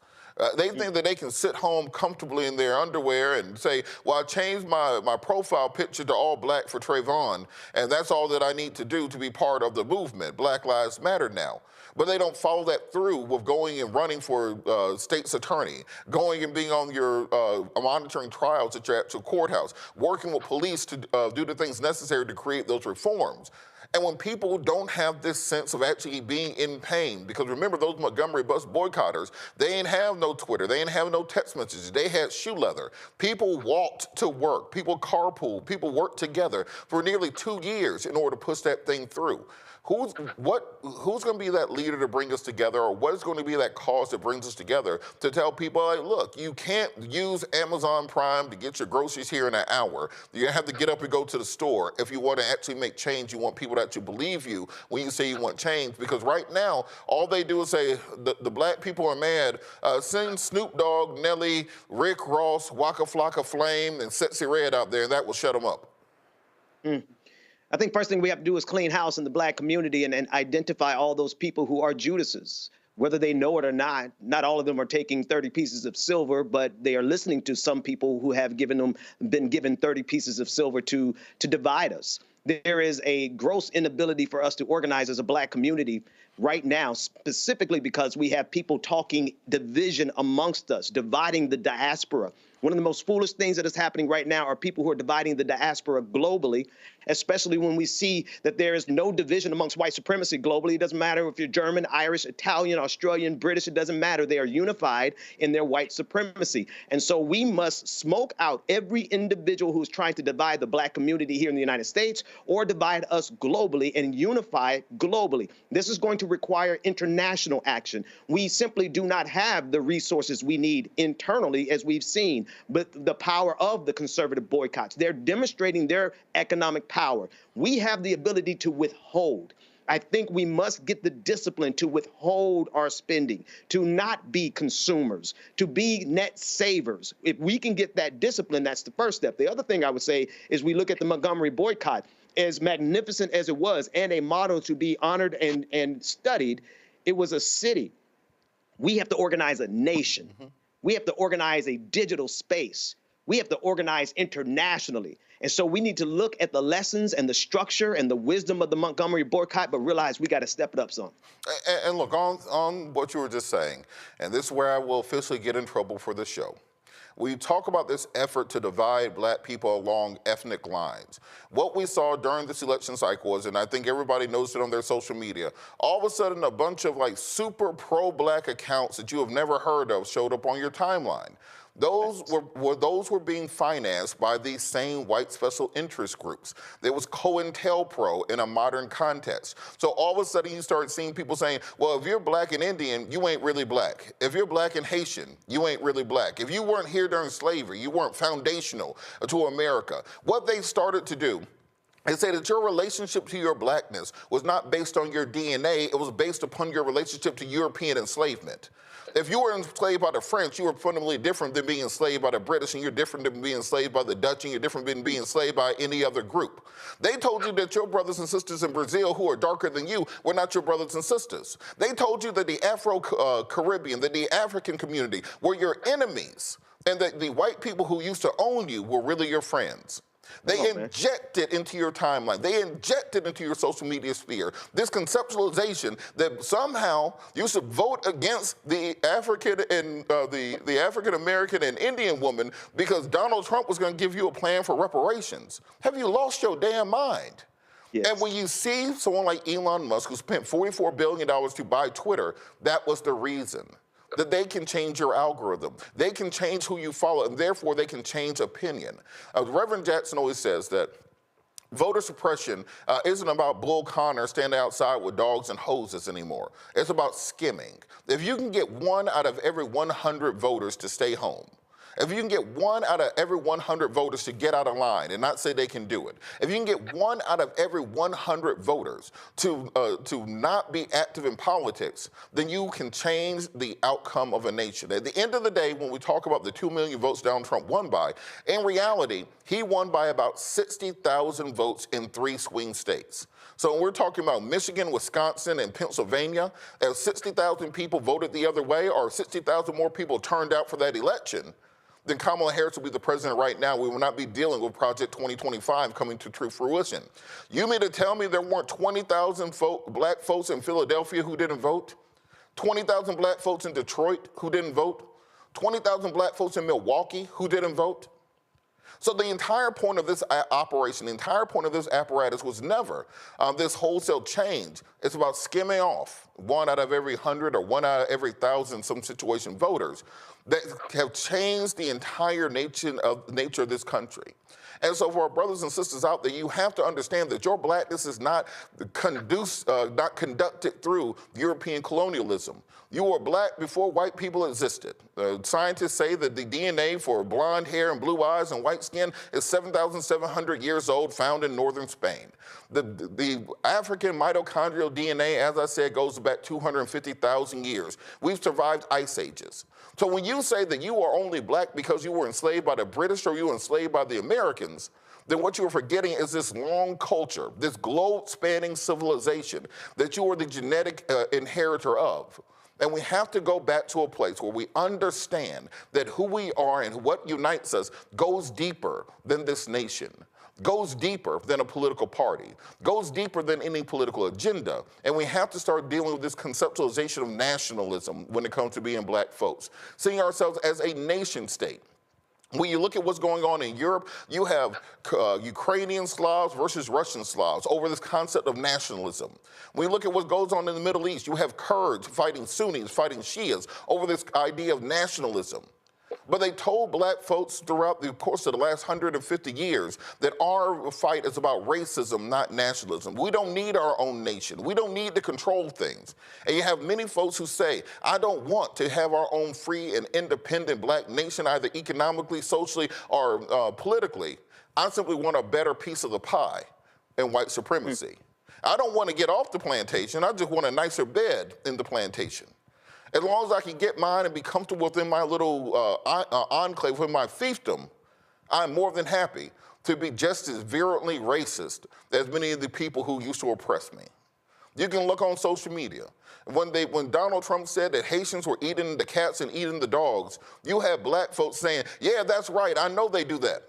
They think that they can sit home comfortably in their underwear and say, well, I changed my profile picture to all black for Trayvon, and that's all that I need to do to be part of the movement. Black Lives Matter now. But they don't follow that through with going and running for state's attorney, going and being on your monitoring trials at your actual courthouse, working with police to do the things necessary to create those reforms. And when people don't have this sense of actually being in pain, because remember those Montgomery bus boycotters, they ain't have no Twitter, they ain't have no text messages, they had shoe leather. People walked to work, people carpooled, people worked together for nearly 2 years in order to push that thing through. Who's going to be that leader to bring us together, or what is going to be that cause that brings us together to tell people, like, look, you can't use Amazon Prime to get your groceries here in an hour. You have to get up and go to the store if you want to actually make change. You want people to actually believe you when you say you want change, because right now, all they do is say, the black people are mad. Send Snoop Dogg, Nelly, Rick Ross, Waka Flocka Flame, and Sexy Red out there, and that will shut them up. I think first thing we have to do is clean house in the black community and identify all those people who are Judases. Whether they know it or not all of them are taking 30 pieces of silver, but they are listening to some people who have been given 30 pieces of silver to divide us. There is a gross inability for us to organize as a black community right now, specifically because we have people talking division amongst us, dividing the diaspora. One of the most foolish things that is happening right now are people who are dividing the diaspora globally, especially when we see that there is no division amongst white supremacy globally. It doesn't matter if you're German, Irish, Italian, Australian, British, it doesn't matter. They are unified in their white supremacy. And so we must smoke out every individual who's trying to divide the black community here in the United States or divide us globally and unify globally. This is going to require international action. We simply do not have the resources we need internally, as we've seen, but the power of the conservative boycotts. They're demonstrating their economic power. We have the ability to withhold. I think we must get the discipline to withhold our spending, to not be consumers, to be net savers. If we can get that discipline, that's the first step. The other thing I would say is we look at the Montgomery boycott. As magnificent as it was and a model to be honored and studied, it was a city. We have to organize a nation. We have to organize a digital space. We have to organize internationally. And so we need to look at the lessons and the structure and the wisdom of the Montgomery boycott, but realize we got to step it up some. And look, on what you were just saying, and this is where I will officially get in trouble for this show. We talk about this effort to divide black people along ethnic lines. What we saw during this election cycle is, and I think everybody knows it on their social media, all of a sudden a bunch of like super pro-black accounts that you have never heard of showed up on your timeline. Those were being financed by these same white special interest groups. There was COINTELPRO in a modern context. So all of a sudden you start seeing people saying, well, if you're black and Indian, you ain't really black. If you're black and Haitian, you ain't really black. If you weren't here during slavery, you weren't foundational to America. What they started to do and say that your relationship to your blackness was not based on your DNA, it was based upon your relationship to European enslavement. If you were enslaved by the French, you were fundamentally different than being enslaved by the British, and you're different than being enslaved by the Dutch, and you're different than being enslaved by any other group. They told you that your brothers and sisters in Brazil who are darker than you were not your brothers and sisters. They told you that the Afro-Caribbean, that the African community were your enemies, and that the white people who used to own you were really your friends. They inject it into your timeline. They inject it into your social media sphere. This conceptualization that somehow you should vote against the African and the African American and Indian woman because Donald Trump was going to give you a plan for reparations. Have you lost your damn mind? Yes. And when you see someone like Elon Musk who spent $44 billion to buy Twitter, that was the reason. That they can change your algorithm. They can change who you follow, and therefore they can change opinion. Reverend Jackson always says that voter suppression isn't about Bull Connor standing outside with dogs and hoses anymore. It's about skimming. If you can get 1 out of every 100 voters to stay home, if you can get 1 out of every 100 voters to get out of line and not say they can do it, if you can get 1 out of every 100 voters to not be active in politics, then you can change the outcome of a nation. At the end of the day, when we talk about the 2 million votes Donald Trump won by, in reality, he won by about 60,000 votes in 3 swing states. So when we're talking about Michigan, Wisconsin, and Pennsylvania, if 60,000 people voted the other way or 60,000 more people turned out for that election, then Kamala Harris will be the president right now. We will not be dealing with Project 2025 coming to true fruition. You mean to tell me there weren't 20,000 black folks in Philadelphia who didn't vote? 20,000 black folks in Detroit who didn't vote? 20,000 black folks in Milwaukee who didn't vote? So the entire point of this operation, the entire point of this apparatus was never this wholesale change. It's about skimming off 1 out of every 100 or 1 out of every 1,000 some situation voters that have changed the entire nature of this country. And so for our brothers and sisters out there, you have to understand that your blackness is not conducted through European colonialism. You were black before white people existed. Scientists say that the DNA for blonde hair and blue eyes and white skin is 7,700 years old, found in northern Spain. The African mitochondrial DNA, as I said, goes back 250,000 years. We've survived ice ages. So when you say that you are only black because you were enslaved by the British or you were enslaved by the Americans, then what you're forgetting is this long culture, this globe-spanning civilization that you are the genetic inheritor of. And we have to go back to a place where we understand that who we are and what unites us goes deeper than this nation, goes deeper than a political party, goes deeper than any political agenda. And we have to start dealing with this conceptualization of nationalism when it comes to being black folks, seeing ourselves as a nation state. When you look at what's going on in Europe, you have Ukrainian Slavs versus Russian Slavs over this concept of nationalism. When you look at what goes on in the Middle East, you have Kurds fighting Sunnis, fighting Shias over this idea of nationalism. But they told black folks throughout the course of the last 150 years that our fight is about racism, not nationalism. We don't need our own nation. We don't need to control things. And you have many folks who say, I don't want to have our own free and independent black nation, either economically, socially, or politically. I simply want a better piece of the pie in white supremacy. I don't want to get off the plantation. I just want a nicer bed in the plantation. As long as I can get mine and be comfortable within my little enclave, within my fiefdom, I'm more than happy to be just as virulently racist as many of the people who used to oppress me. You can look on social media. When Donald Trump said that Haitians were eating the cats and eating the dogs, you have black folks saying, yeah, that's right, I know they do that.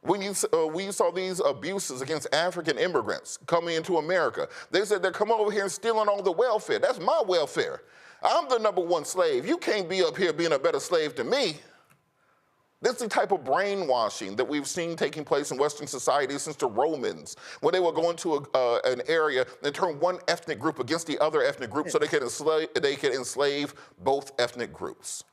When you saw these abuses against African immigrants coming into America, they said they're coming over here and stealing all the welfare. That's my welfare. I'm the #1 slave. You can't be up here being a better slave to me. This is the type of brainwashing that we've seen taking place in Western society since the Romans, when they would go into an area and turn one ethnic group against the other ethnic group so they could enslave both ethnic groups.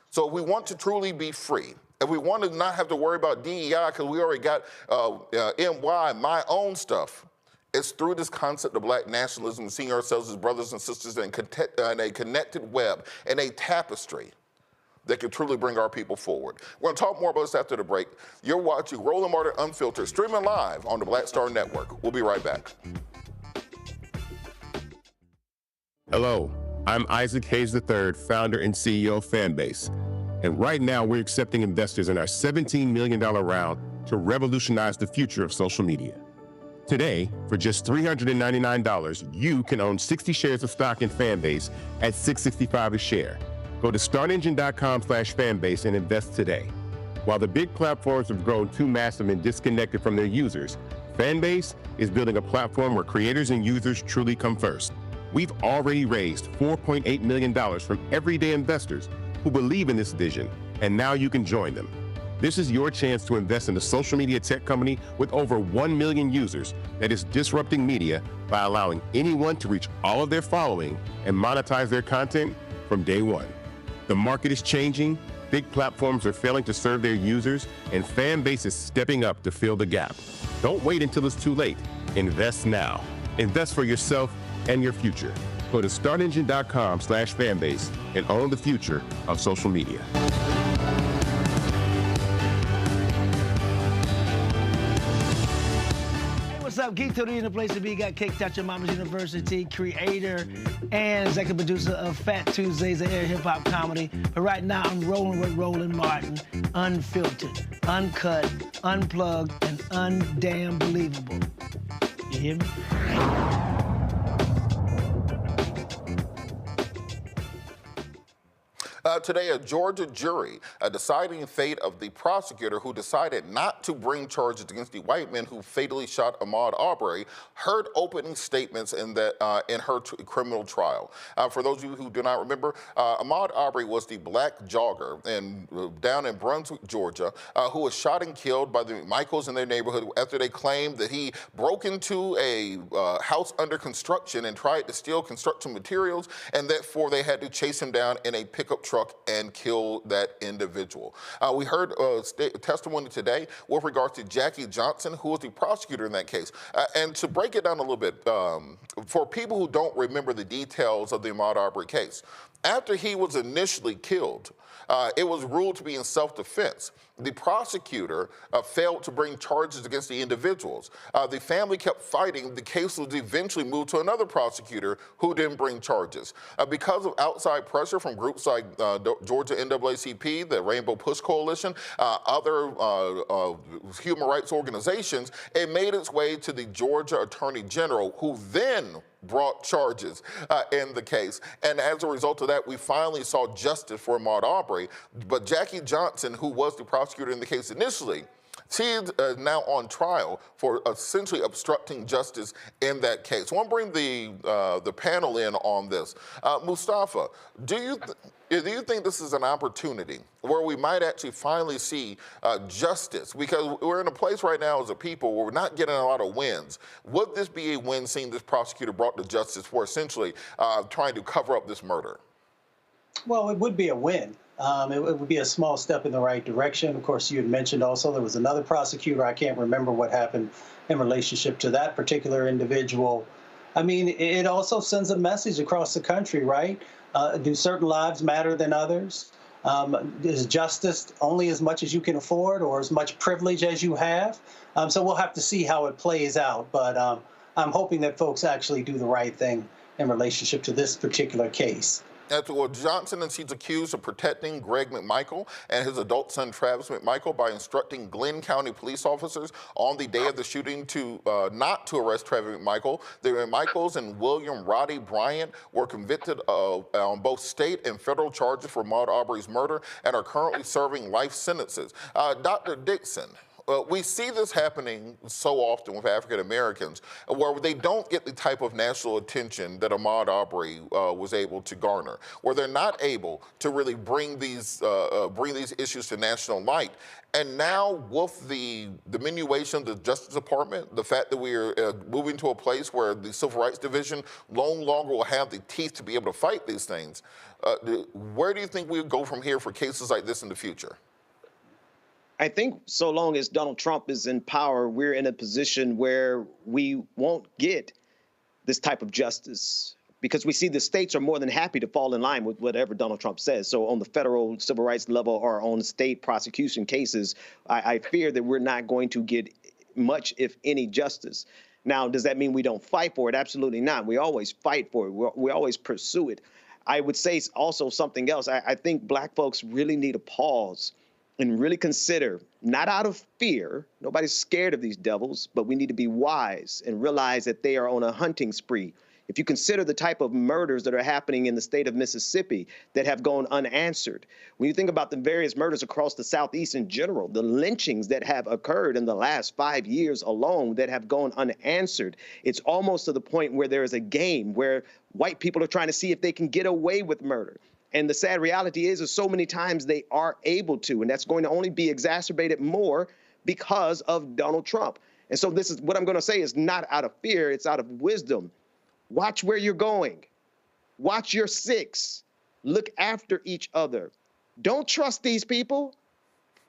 So if we want to truly be free, if we want to not have to worry about DEI because we already got MY, my own stuff, it's through this concept of black nationalism, seeing ourselves as brothers and sisters in a connected web, and a tapestry that can truly bring our people forward. We're going to talk more about this after the break. You're watching Roland Martin Unfiltered, streaming live on the Black Star Network. We'll be right back. Hello, I'm Isaac Hayes III, founder and CEO of Fanbase. And right now, we're accepting investors in our $17 million round to revolutionize the future of social media. Today, for just $399, you can own 60 shares of stock in Fanbase at $665 a share. Go to startengine.com/fanbase and invest today. While the big platforms have grown too massive and disconnected from their users, Fanbase is building a platform where creators and users truly come first. We've already raised $4.8 million from everyday investors who believe in this vision, and now you can join them. This is your chance to invest in a social media tech company with over 1 million users that is disrupting media by allowing anyone to reach all of their following and monetize their content from day one. The market is changing, big platforms are failing to serve their users, and Fanbase is stepping up to fill the gap. Don't wait until it's too late. Invest now. Invest for yourself and your future. Go to startengine.com/fanbase and own the future of social media. What's up, Geek Totally in the place to be. Got kicked out your mama's university, creator and executive producer of Fat Tuesdays, an air hip hop comedy. But right now, I'm rolling with Roland Martin, unfiltered, uncut, unplugged, and undamn believable. You hear me? Today, a Georgia jury deciding fate of the prosecutor who decided not to bring charges against the white men who fatally shot Ahmaud Arbery heard opening statements in her criminal trial. For those of you who do not remember, Ahmaud Arbery was the black jogger down in Brunswick, Georgia, who was shot and killed by the Michaels in their neighborhood after they claimed that he broke into a house under construction and tried to steal construction materials, and therefore they had to chase him down in a pickup truck and kill that individual. We heard testimony today with regard to Jackie Johnson, who was the prosecutor in that case. And to break it down a little bit, for people who don't remember the details of the Ahmaud Arbery case, after he was initially killed, it was ruled to be in self-defense. The prosecutor failed to bring charges against the individuals. The family kept fighting. The case was eventually moved to another prosecutor who didn't bring charges. Because of outside pressure from groups like Georgia NAACP, the Rainbow Push Coalition, other human rights organizations, it made its way to the Georgia Attorney General, who then brought charges in the case. And as a result of that, we finally saw justice for Ahmaud Arbery. But Jackie Johnson, who was the prosecutor in the case initially, she is now on trial for essentially obstructing justice in that case. I want to bring the panel in on this. Mustafa, do you think this is an opportunity where we might actually finally see justice? Because we're in a place right now as a people where we're not getting a lot of wins. Would this be a win, seeing this prosecutor brought to justice for essentially trying to cover up this murder? Well, it would be a win. It would be a small step in the right direction. Of course, you had mentioned also there was another prosecutor. I can't remember what happened in relationship to that particular individual. I mean, it also sends a message across the country, right? Do certain lives matter than others? Is justice only as much as you can afford or as much privilege as you have? So we'll have to see how it plays out. But I'm hoping that folks actually do the right thing in relationship to this particular case. Well, Johnson, and she's accused of protecting Greg McMichael and his adult son Travis McMichael by instructing Glenn County police officers on the day of the shooting to not to arrest Travis McMichael. The McMichaels and William Roddy Bryant were convicted on both state and federal charges for Ahmaud Arbery's murder and are currently serving life sentences. Dr. Dixon, We see this happening so often with African Americans, where they don't get the type of national attention that Ahmaud Arbery was able to garner, where they're not able to really bring these issues to national light. And now with the diminution of the Justice Department, the fact that we are moving to a place where the Civil Rights Division no longer will have the teeth to be able to fight these things, where do you think we would go from here for cases like this in the future? I think so long as Donald Trump is in power, we're in a position where we won't get this type of justice, because we see the states are more than happy to fall in line with whatever Donald Trump says. So on the federal civil rights level or on state prosecution cases, I fear that we're not going to get much, if any, justice. Now, does that mean we don't fight for it? Absolutely not. We always fight for it. We always pursue it. I would say also something else. I think Black folks really need a pause and really consider, not out of fear, nobody's scared of these devils, but we need to be wise and realize that they are on a hunting spree. If you consider the type of murders that are happening in the state of Mississippi that have gone unanswered, when you think about the various murders across the Southeast in general, the lynchings that have occurred in the last 5 years alone that have gone unanswered, it's almost to the point where there is a game where white people are trying to see if they can get away with murder. And the sad reality is so many times they are able to, and that's going to only be exacerbated more because of Donald Trump. And so this is what I'm going to say is not out of fear, it's out of wisdom. Watch where you're going. Watch your six. Look after each other. Don't trust these people.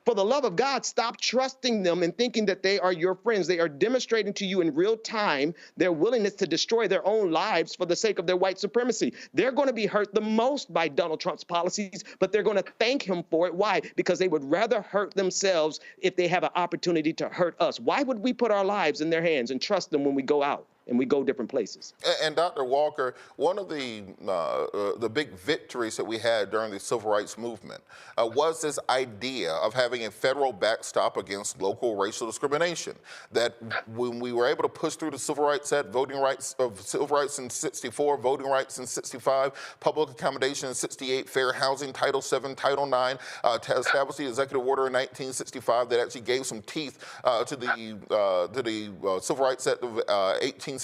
For the love of God, stop trusting them and thinking that they are your friends. They are demonstrating to you in real time their willingness to destroy their own lives for the sake of their white supremacy. They're going to be hurt the most by Donald Trump's policies, but they're going to thank him for it. Why? Because they would rather hurt themselves if they have an opportunity to hurt us. Why would we put our lives in their hands and trust them when we go out and we go different places? And Dr. Walker, one of the big victories that we had during the Civil Rights Movement was this idea of having a federal backstop against local racial discrimination. That when we were able to push through the Civil Rights Act, voting rights of civil rights in 64, voting rights in 65, public accommodation in 68, fair housing, Title VII, Title IX, to establish the executive order in 1965 that actually gave some teeth to the Civil Rights Act of 1866.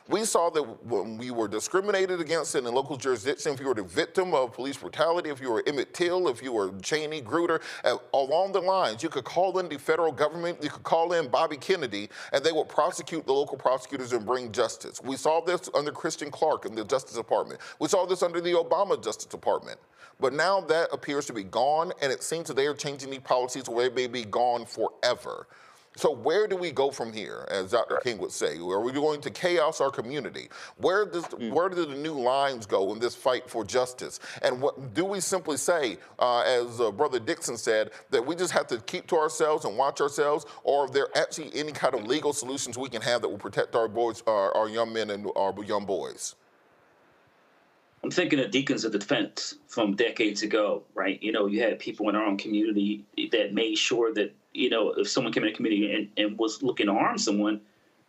We saw that when we were discriminated against in the local jurisdiction, if you were the victim of police brutality, if you were Emmett Till, if you were Cheney, Grutter, along the lines, you could call in the federal government, you could call in Bobby Kennedy, and they would prosecute the local prosecutors and bring justice. We saw this under Christian Clark in the Justice Department. We saw this under the Obama Justice Department. But now that appears to be gone, and it seems that they are changing these policies where they may be gone forever. So where do we go from here, as Dr. King would say? Are we going to chaos our community? Where do the new lines go in this fight for justice? And what do we simply say, as Brother Dixon said, that we just have to keep to ourselves and watch ourselves, or are there actually any kind of legal solutions we can have that will protect our boys, our young men and our young boys? I'm thinking of Deacons of Defense from decades ago, right? You know, you had people in our own community that made sure that, you know, if someone came in the community and was looking to harm someone,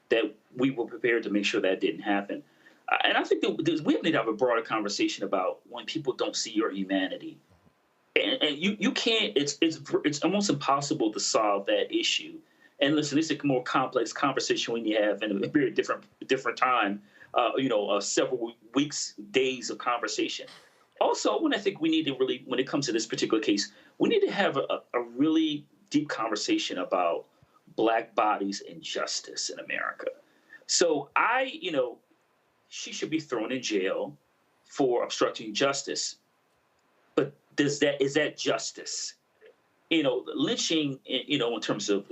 that we were prepared to make sure that didn't happen. And I think that we need to have a broader conversation about when people don't see your humanity. And you can't, it's almost impossible to solve that issue. And listen, this is a more complex conversation we need to have in a very different time. Several weeks, days of conversation. Also, when I think we need to really, when it comes to this particular case, we need to have a really deep conversation about Black bodies and justice in America. So she should be thrown in jail for obstructing justice. But is that justice? Lynching, in terms of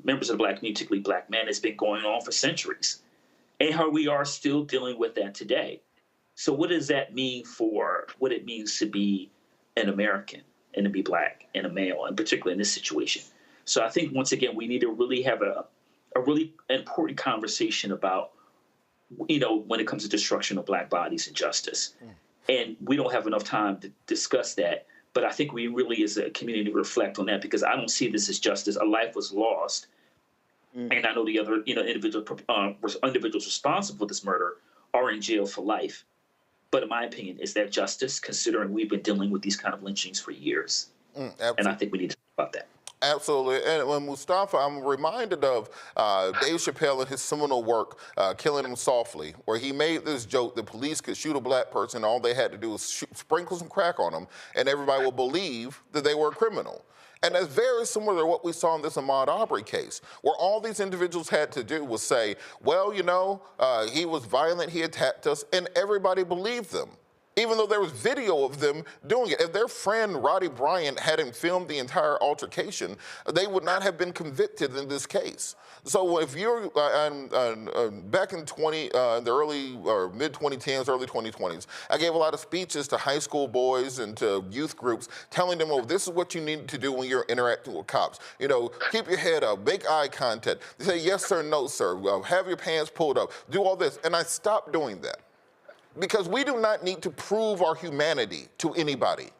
members of the Black community, particularly Black men, has been going on for centuries. And how we are still dealing with that today. So what does that mean for what it means to be an American and to be Black and a male, and particularly in this situation? So I think, once again, we need to really have a really important conversation about, when it comes to destruction of Black bodies and justice. And we don't have enough time to discuss that. But I think we really, as a community, reflect on that, because I don't see this as justice. A life was lost. And I know the other, individuals responsible for this murder are in jail for life. But in my opinion, is that justice, considering we've been dealing with these kind of lynchings for years? And I think we need to talk about that. Absolutely. And when Mustafa, I'm reminded of Dave Chappelle and his seminal work, Killing Him Softly, where he made this joke that police could shoot a black person, all they had to do was sprinkle some crack on them, and everybody will believe that they were a criminal. And that's very similar to what we saw in this Ahmaud Arbery case, where all these individuals had to do was say, well, you know, he was violent, he attacked us, and everybody believed them, even though there was video of them doing it. If their friend Roddy Bryant hadn't filmed the entire altercation, they would not have been convicted in this case. So if you're back in the early or mid-2010s, early 2020s, I gave a lot of speeches to high school boys and to youth groups telling them, oh, this is what you need to do when you're interacting with cops. You know, keep your head up, make eye contact. They say, yes, sir, no, sir. Have your pants pulled up, do all this. And I stopped doing that, because we do not need to prove our humanity to anybody.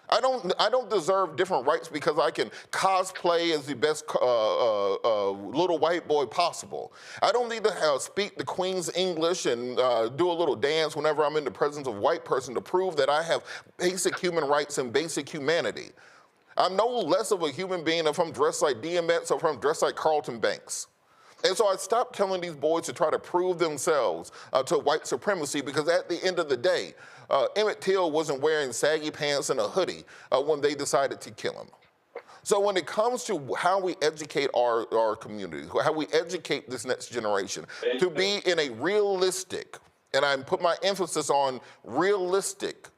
I don't deserve different rights because I can cosplay as the best little white boy possible. I don't need to speak the Queen's English and do a little dance whenever I'm in the presence of a white person to prove that I have basic human rights and basic humanity. I'm no less of a human being if I'm dressed like DMX or if I'm dressed like Carlton Banks. And so I stopped telling these boys to try to prove themselves to white supremacy, because at the end of the day, Emmett Till wasn't wearing saggy pants and a hoodie when they decided to kill him. So when it comes to how we educate our community, how we educate this next generation to be in a realistic, and I put my emphasis on realistic,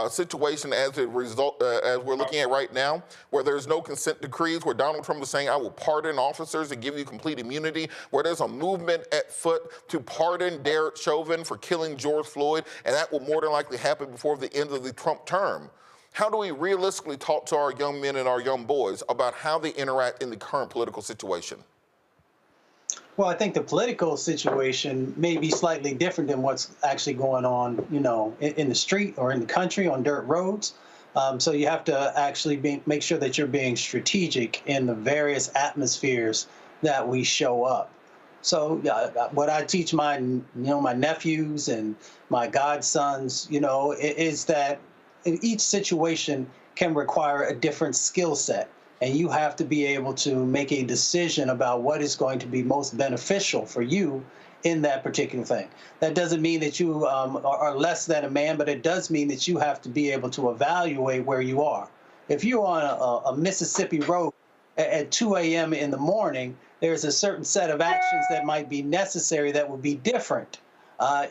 situation as we're looking at right now, where there's no consent decrees, where Donald Trump is saying, I will pardon officers and give you complete immunity, where there's a movement at foot to pardon Derek Chauvin for killing George Floyd, and that will more than likely happen before the end of the Trump term. How do we realistically talk to our young men and our young boys about how they interact in the current political situation? Well, I think the political situation may be slightly different than what's actually going on, you know, in the street or in the country on dirt roads. So you have to actually make sure that you're being strategic in the various atmospheres that we show up. So what I teach my nephews and my godsons, is that each situation can require a different skill set. And you have to be able to make a decision about what is going to be most beneficial for you in that particular thing. That doesn't mean that you are less than a man, but it does mean that you have to be able to evaluate where you are. If you're on a Mississippi road at 2 a.m. in the morning, there's a certain set of actions that might be necessary that would be different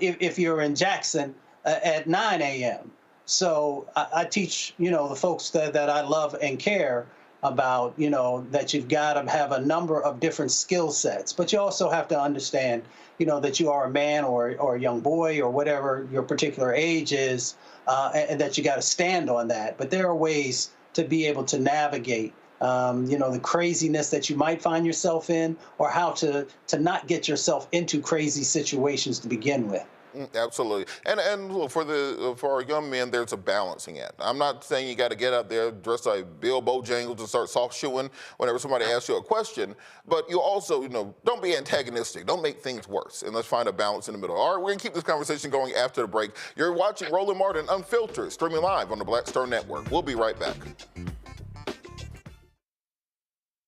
if you're in Jackson at 9 a.m. So I teach, the folks that I love and care about, that you've got to have a number of different skill sets, but you also have to understand, that you are a man or a young boy or whatever your particular age is, and that you got to stand on that. But there are ways to be able to navigate, the craziness that you might find yourself in, or how to not get yourself into crazy situations to begin with. Absolutely. And look, for our young men, there's a balancing act. I'm not saying you got to get out there dressed like Bill Bojangles and start soft shoeing whenever somebody asks you a question, but you also, don't be antagonistic. Don't make things worse. And let's find a balance in the middle. All right, we're going to keep this conversation going after the break. You're watching Roland Martin Unfiltered, streaming live on the Black Star Network. We'll be right back.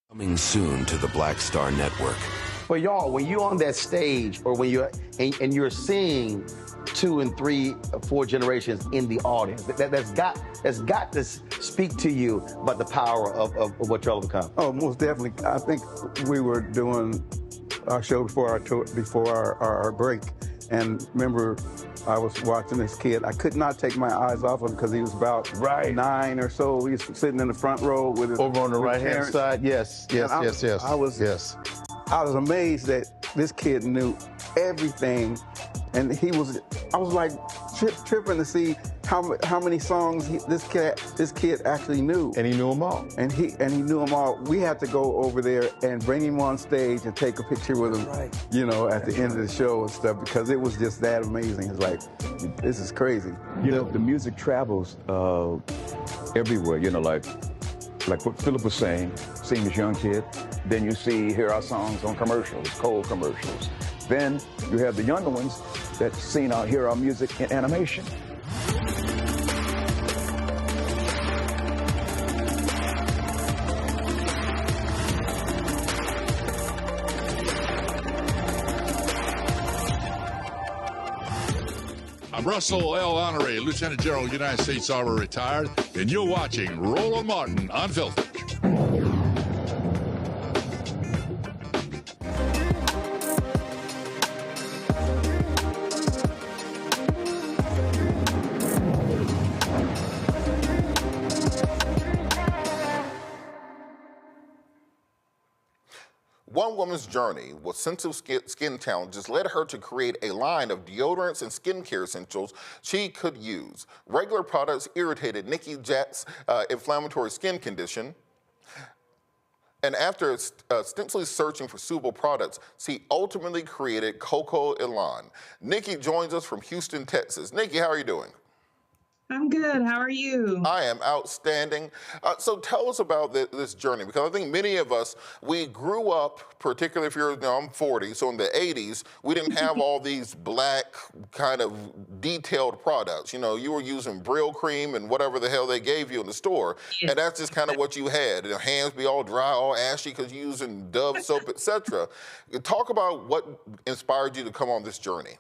Coming soon to the Black Star Network. But y'all, when you're on that stage, or when you're and you're seeing 2 and 3 or 4 generations in the audience, that's got to speak to you about the power of what y'all have become. Oh, most definitely. I think we were doing our show before our break, and remember, I was watching this kid. I could not take my eyes off him because he was about 9 or so. He was sitting in the front row with his over on the right-hand parents. side. Yes. I was amazed that this kid knew everything, and I was like tripping to see how many songs this kid actually knew. And he knew them all. And he knew them all. We had to go over there and bring him on stage and take a picture with him, at the end of the show and stuff, because it was just that amazing. It's like, this is crazy. The music travels everywhere, like what Philip was saying, seeing this young kid, then you hear our songs on commercials, cold commercials. Then you have the younger ones that hear our music in animation. I'm Russell L. Honoré, Lieutenant General, United States Army, retired, and you're watching Roland Martin Unfiltered. One woman's journey with sensitive skin challenges led her to create a line of deodorants and skincare essentials she could use. Regular products irritated Nikki Jack's inflammatory skin condition. And after extensively searching for suitable products, she ultimately created Coco Elon. Nikki joins us from Houston, Texas. Nikki, how are you doing? I'm good. How are you? I am outstanding. So tell us about this journey, because I think many of us, we grew up, particularly if you're, I'm 40, so in the 80s, we didn't have all these black kind of detailed products. You know, you were using Brill cream and whatever the hell they gave you in the store, and that's just kind of what you had. Your hands be all dry, all ashy because you're using Dove soap, etc. Talk about what inspired you to come on this journey.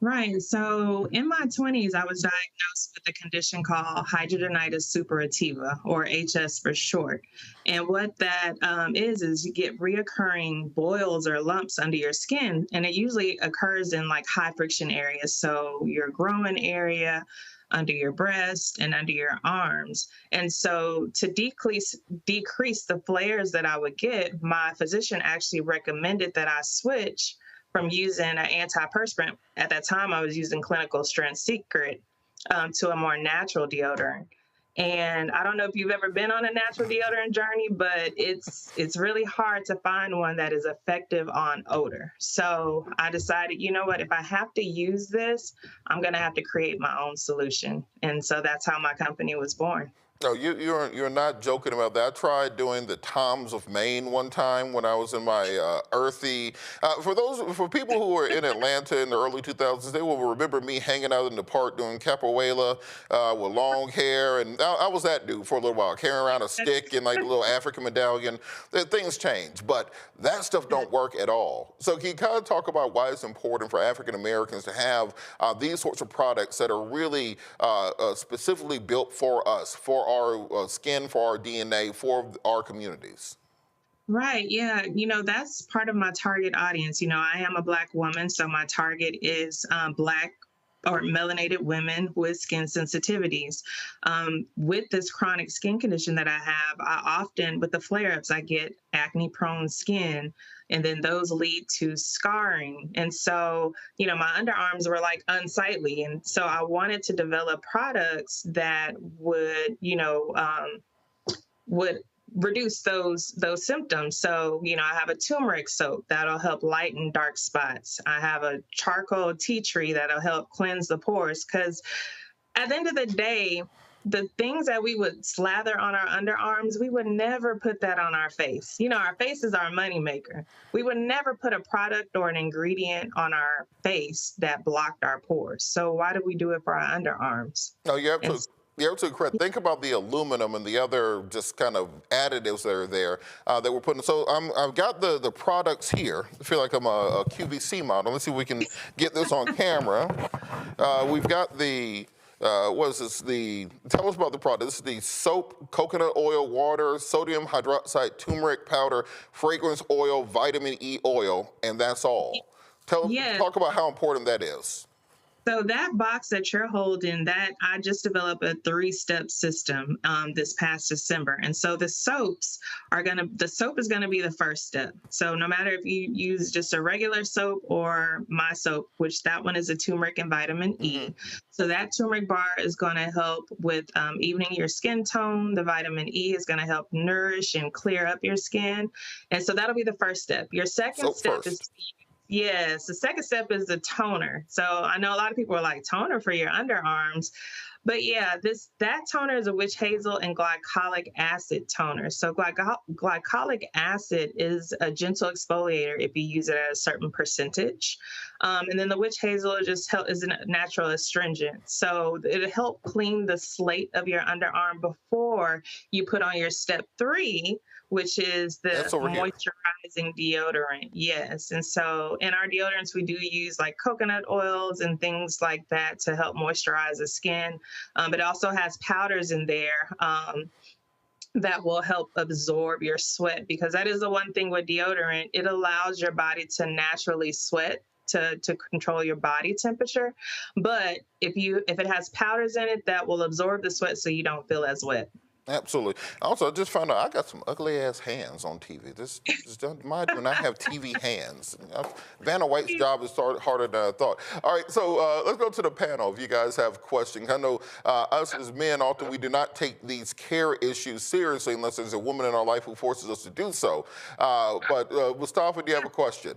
Right. So in my 20s, I was diagnosed with a condition called hidradenitis suppurativa, or HS for short. And what that is you get reoccurring boils or lumps under your skin, and it usually occurs in like high friction areas. So your groin area, under your breast, and under your arms. And so to decrease the flares that I would get, my physician actually recommended that I switch from using an antiperspirant. At that time, I was using Clinical Strength Secret to a more natural deodorant. And I don't know if you've ever been on a natural deodorant journey, but it's really hard to find one that is effective on odor. So I decided, you know what, if I have to use this, I'm going to have to create my own solution. And so that's how my company was born. No, you're not joking about that. I tried doing the Toms of Maine one time when I was in my earthy. For people who were in Atlanta in the early 2000s, they will remember me hanging out in the park doing capoeira with long hair, and I was that dude for a little while, carrying around a stick and like a little African medallion. Things change, but that stuff don't work at all. So can you kind of talk about why it's important for African Americans to have these sorts of products that are really specifically built for us, for our skin, for our DNA, for our communities? Right. Yeah. You know, that's part of my target audience. You know, I am a Black woman, so my target is Black or melanated women with skin sensitivities. With this chronic skin condition that I have, I often, with the flare-ups, I get acne-prone skin, and then those lead to scarring. And so, you know, my underarms were like unsightly. And so I wanted to develop products that would, you know, would reduce those symptoms. So, you know, I have a turmeric soap that'll help lighten dark spots. I have a charcoal tea tree that'll help cleanse the pores. Because at the end of the day, the things that we would slather on our underarms, we would never put that on our face. You know, our face is our moneymaker. We would never put a product or an ingredient on our face that blocked our pores. So why do we do it for our underarms? No, you're absolutely correct. Think about the aluminum and the other just kind of additives that are there that we're putting. So I've got the products here. I feel like I'm a QVC model. Let's see if we can get this on camera. We've got the what is this? Tell us about the product. This is the soap, coconut oil, water, sodium hydroxide, turmeric powder, fragrance oil, vitamin E oil, and that's all. Talk about how important that is. So that box that you're holding, that I just developed a 3-step system this past December. And so the soap is gonna be the first step. So no matter if you use just a regular soap or my soap, which that one is a turmeric and vitamin E. So that turmeric bar is gonna help with evening your skin tone. The vitamin E is gonna help nourish and clear up your skin. And so that'll be the first step. Your second step is yes, the second step is the toner. So I know a lot of people are like, toner for your underarms, But yeah, that toner is a witch hazel and glycolic acid toner. So glycolic acid is a gentle exfoliator if you use it at a certain percentage. And then the witch hazel is a natural astringent. So it'll help clean the slate of your underarm before you put on your step 3, which is the moisturizing deodorant. Yes. And so in our deodorants, we do use like coconut oils and things like that to help moisturize the skin. But it also has powders in there that will help absorb your sweat, because that is the one thing with deodorant. It allows your body to naturally sweat to control your body temperature. But if it has powders in it, that will absorb the sweat so you don't feel as wet. Absolutely. Also, I just found out I got some ugly ass hands on TV. This doesn't mind when I have TV hands. Vanna White's job is harder than I thought. All right, so let's go to the panel if you guys have questions. I know us as men, often we do not take these care issues seriously unless there's a woman in our life who forces us to do so. But Mustafa, do you have a question?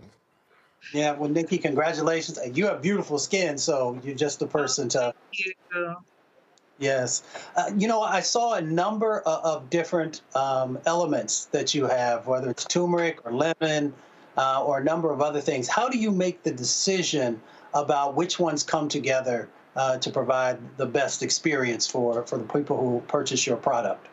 Yeah, well, Nikki, congratulations. You have beautiful skin, so you're just the person to... Thank you. Yes. I saw a number of different elements that you have, whether it's turmeric or lemon or a number of other things. How do you make the decision about which ones come together to provide the best experience for the people who purchase your product?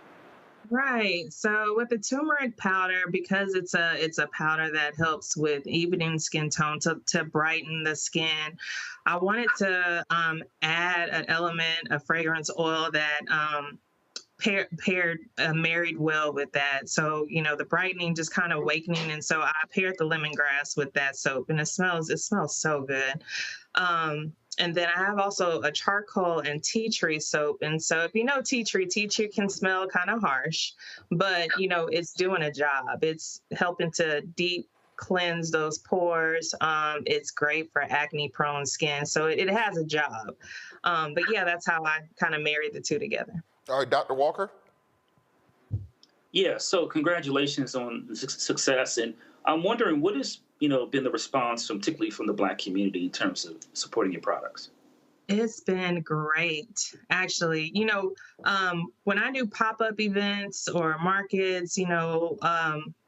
Right. So with the turmeric powder, because it's a powder that helps with evening skin tone to brighten the skin, I wanted to add an element, a fragrance oil that married well with that. So, the brightening, just kind of awakening. And so I paired the lemongrass with that soap, and it smells so good. And then I have also a charcoal and tea tree soap. And so if you know tea tree can smell kind of harsh, but it's doing a job. It's helping to deep cleanse those pores. It's great for acne prone skin. So it has a job. But yeah, that's how I kind of married the two together. All right, Dr. Walker? Yeah, so congratulations on the success. And I'm wondering, what has been the response particularly from the Black community in terms of supporting your products? It's been great, actually. When I do pop-up events or markets,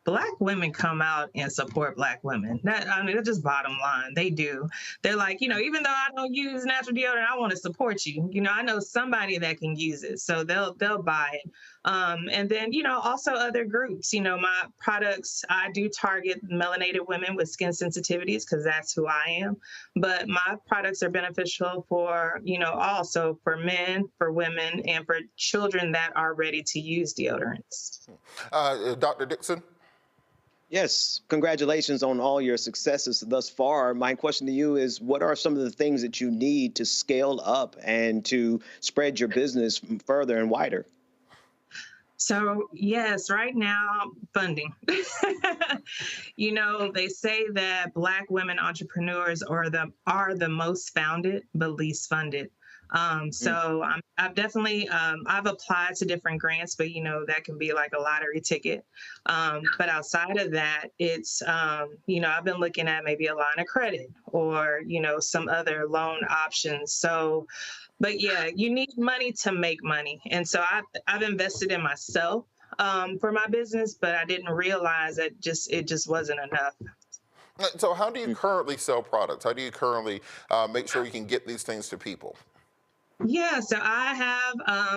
Black women come out and support Black women. That's just bottom line. They do. They're like, even though I don't use natural deodorant, I want to support you. I know somebody that can use it, so they'll buy it. And then, also other groups. My products, I do target melanated women with skin sensitivities because that's who I am. But my products are beneficial for, also for men, for women, and for children that are ready to use deodorants. Dr. Dixon? Yes, congratulations on all your successes thus far. My question to you is, what are some of the things that you need to scale up and to spread your business further and wider? So yes, right now, funding. They say that Black women entrepreneurs are the most founded but least funded. So I've definitely, I've applied to different grants, but that can be like a lottery ticket. But outside of that, it's, I've been looking at maybe a line of credit or, some other loan options. So, but yeah, you need money to make money. And so I've invested in myself for my business, but I didn't realize that it just wasn't enough. So how do you currently sell products? How do you currently make sure you can get these things to people? Yeah, so I have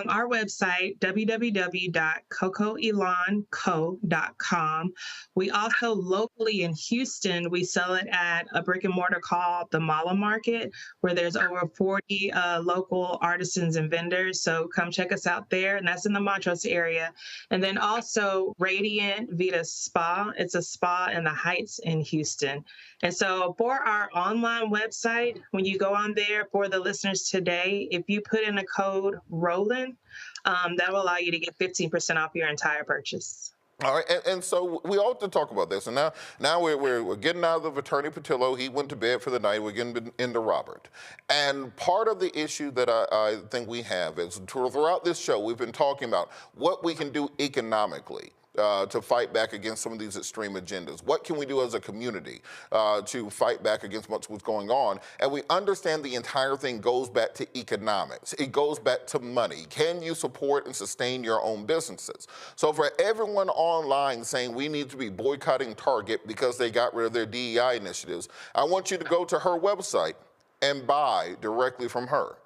our website, www.cocoelonco.com. We also locally in Houston, we sell it at a brick and mortar called the Mala Market, where there's over 40 local artisans and vendors. So come check us out there, and that's in the Montrose area. And then also Radiant Vita Spa. It's a spa in the Heights in Houston. And so for our online website, when you go on there for the listeners today, if you put in a code ROLAND, that will allow you to get 15% off your entire purchase. All right, and so we often talk about this, and now we're getting out of Attorney Patillo. He went to bed for the night. We're getting into Robert. And part of the issue that I think we have is throughout this show, we've been talking about what we can do economically. to fight back against some of these extreme agendas? What can we do as a community to fight back against what's going on? And we understand the entire thing goes back to economics. It goes back to money. Can you support and sustain your own businesses? So for everyone online saying we need to be boycotting Target because they got rid of their DEI initiatives, I want you to go to her website and buy directly from her.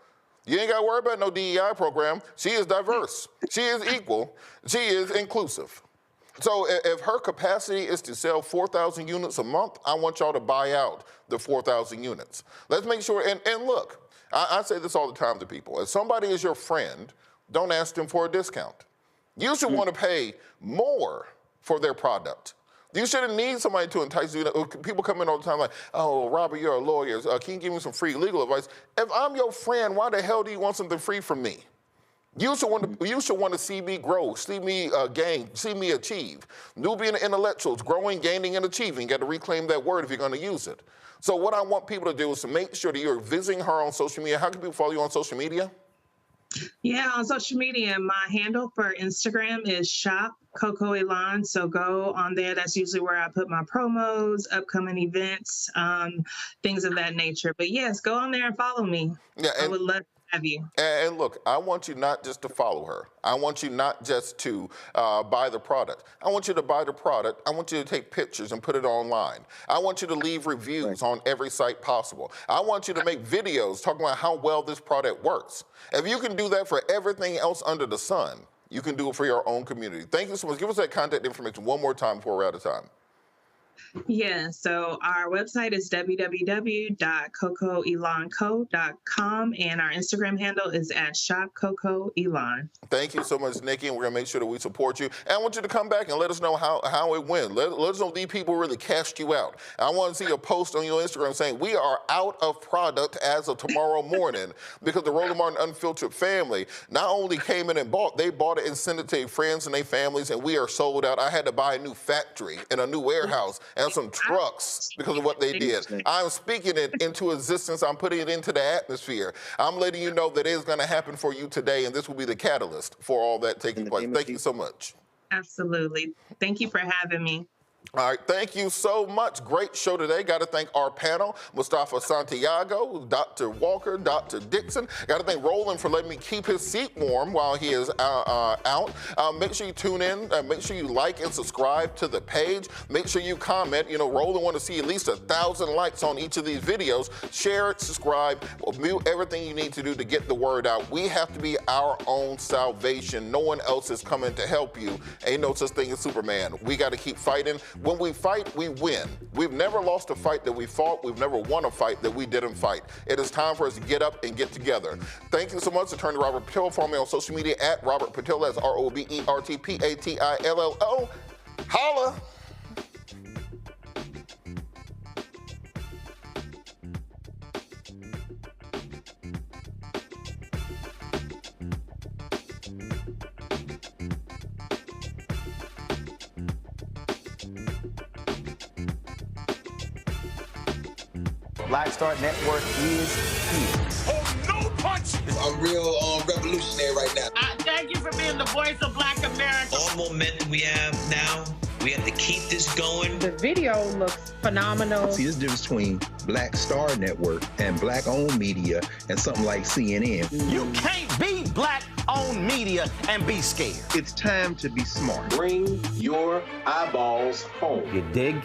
You ain't got to worry about no DEI program. She is diverse. She is equal. She is inclusive. So if her capacity is to sell 4,000 units a month, I want y'all to buy out the 4,000 units. Let's make sure, and look, I say this all the time to people. If somebody is your friend, don't ask them for a discount. You should want to pay more for their product. You shouldn't need somebody to entice you. People come in all the time like, oh, Robert, you're a lawyer. Can you give me some free legal advice? If I'm your friend, why the hell do you want something free from me? You should want to see me grow, see me gain, see me achieve. Nubian intellectuals, growing, gaining, and achieving. You got to reclaim that word if you're going to use it. So what I want people to do is to make sure that you're visiting her on social media. How can people follow you on social media? Yeah, on social media, my handle for Instagram is shop Coco Elon. So go on there. That's usually where I put my promos, upcoming events, things of that nature. But yes, go on there and follow me. Yeah, I would love to have you. And look, I want you not just to follow her. I want you not just to buy the product. I want you to buy the product. I want you to take pictures and put it online. I want you to leave reviews on every site possible. I want you to make videos talking about how well this product works. If you can do that for everything else under the sun, you can do it for your own community. Thank you so much. Give us that contact information one more time before we're out of time. Yeah, so our website is www.cocoelonco.com, and our Instagram handle is at shopcocoelon. Thank you so much, Nikki, and we're going to make sure that we support you. And I want you to come back and let us know how it went. Let us know these people really cast you out. I want to see a post on your Instagram saying, we are out of product as of tomorrow morning, because the Roland Martin Unfiltered family not only came in and bought, they bought it and sent it to their friends and their families, and we are sold out. I had to buy a new factory and a new warehouse and some trucks because of what they did. I'm speaking it into existence. I'm putting it into the atmosphere. I'm letting you know that it is going to happen for you today, and this will be the catalyst for all that taking place. Thank you so much. Absolutely. Thank you for having me. All right, thank you so much. Great show today. Got to thank our panel, Mustafa Santiago, Dr. Walker, Dr. Dixon. Got to thank Roland for letting me keep his seat warm while he is out. Make sure you tune in. Make sure you like and subscribe to the page. Make sure you comment. You know, Roland want to see at least 1,000 likes on each of these videos. Share it, subscribe, mute everything you need to do to get the word out. We have to be our own salvation. No one else is coming to help you. Ain't no such thing as Superman. We got to keep fighting. When we fight, we win. We've never lost a fight that we fought. We've never won a fight that we didn't fight. It is time for us to get up and get together. Thank you so much, Attorney Robert Patillo. Follow me on social media at Robert Patillo. That's RobertPatillo. Holla! Black Star Network is here. Oh, no punches! I'm real revolutionary right now. Thank you for being the voice of Black America. All momentum we have now, we have to keep this going. The video looks phenomenal. See, there's a difference between Black Star Network and Black-owned media and something like CNN. You can't be Black-owned media and be scared. It's time to be smart. Bring your eyeballs home. You dig?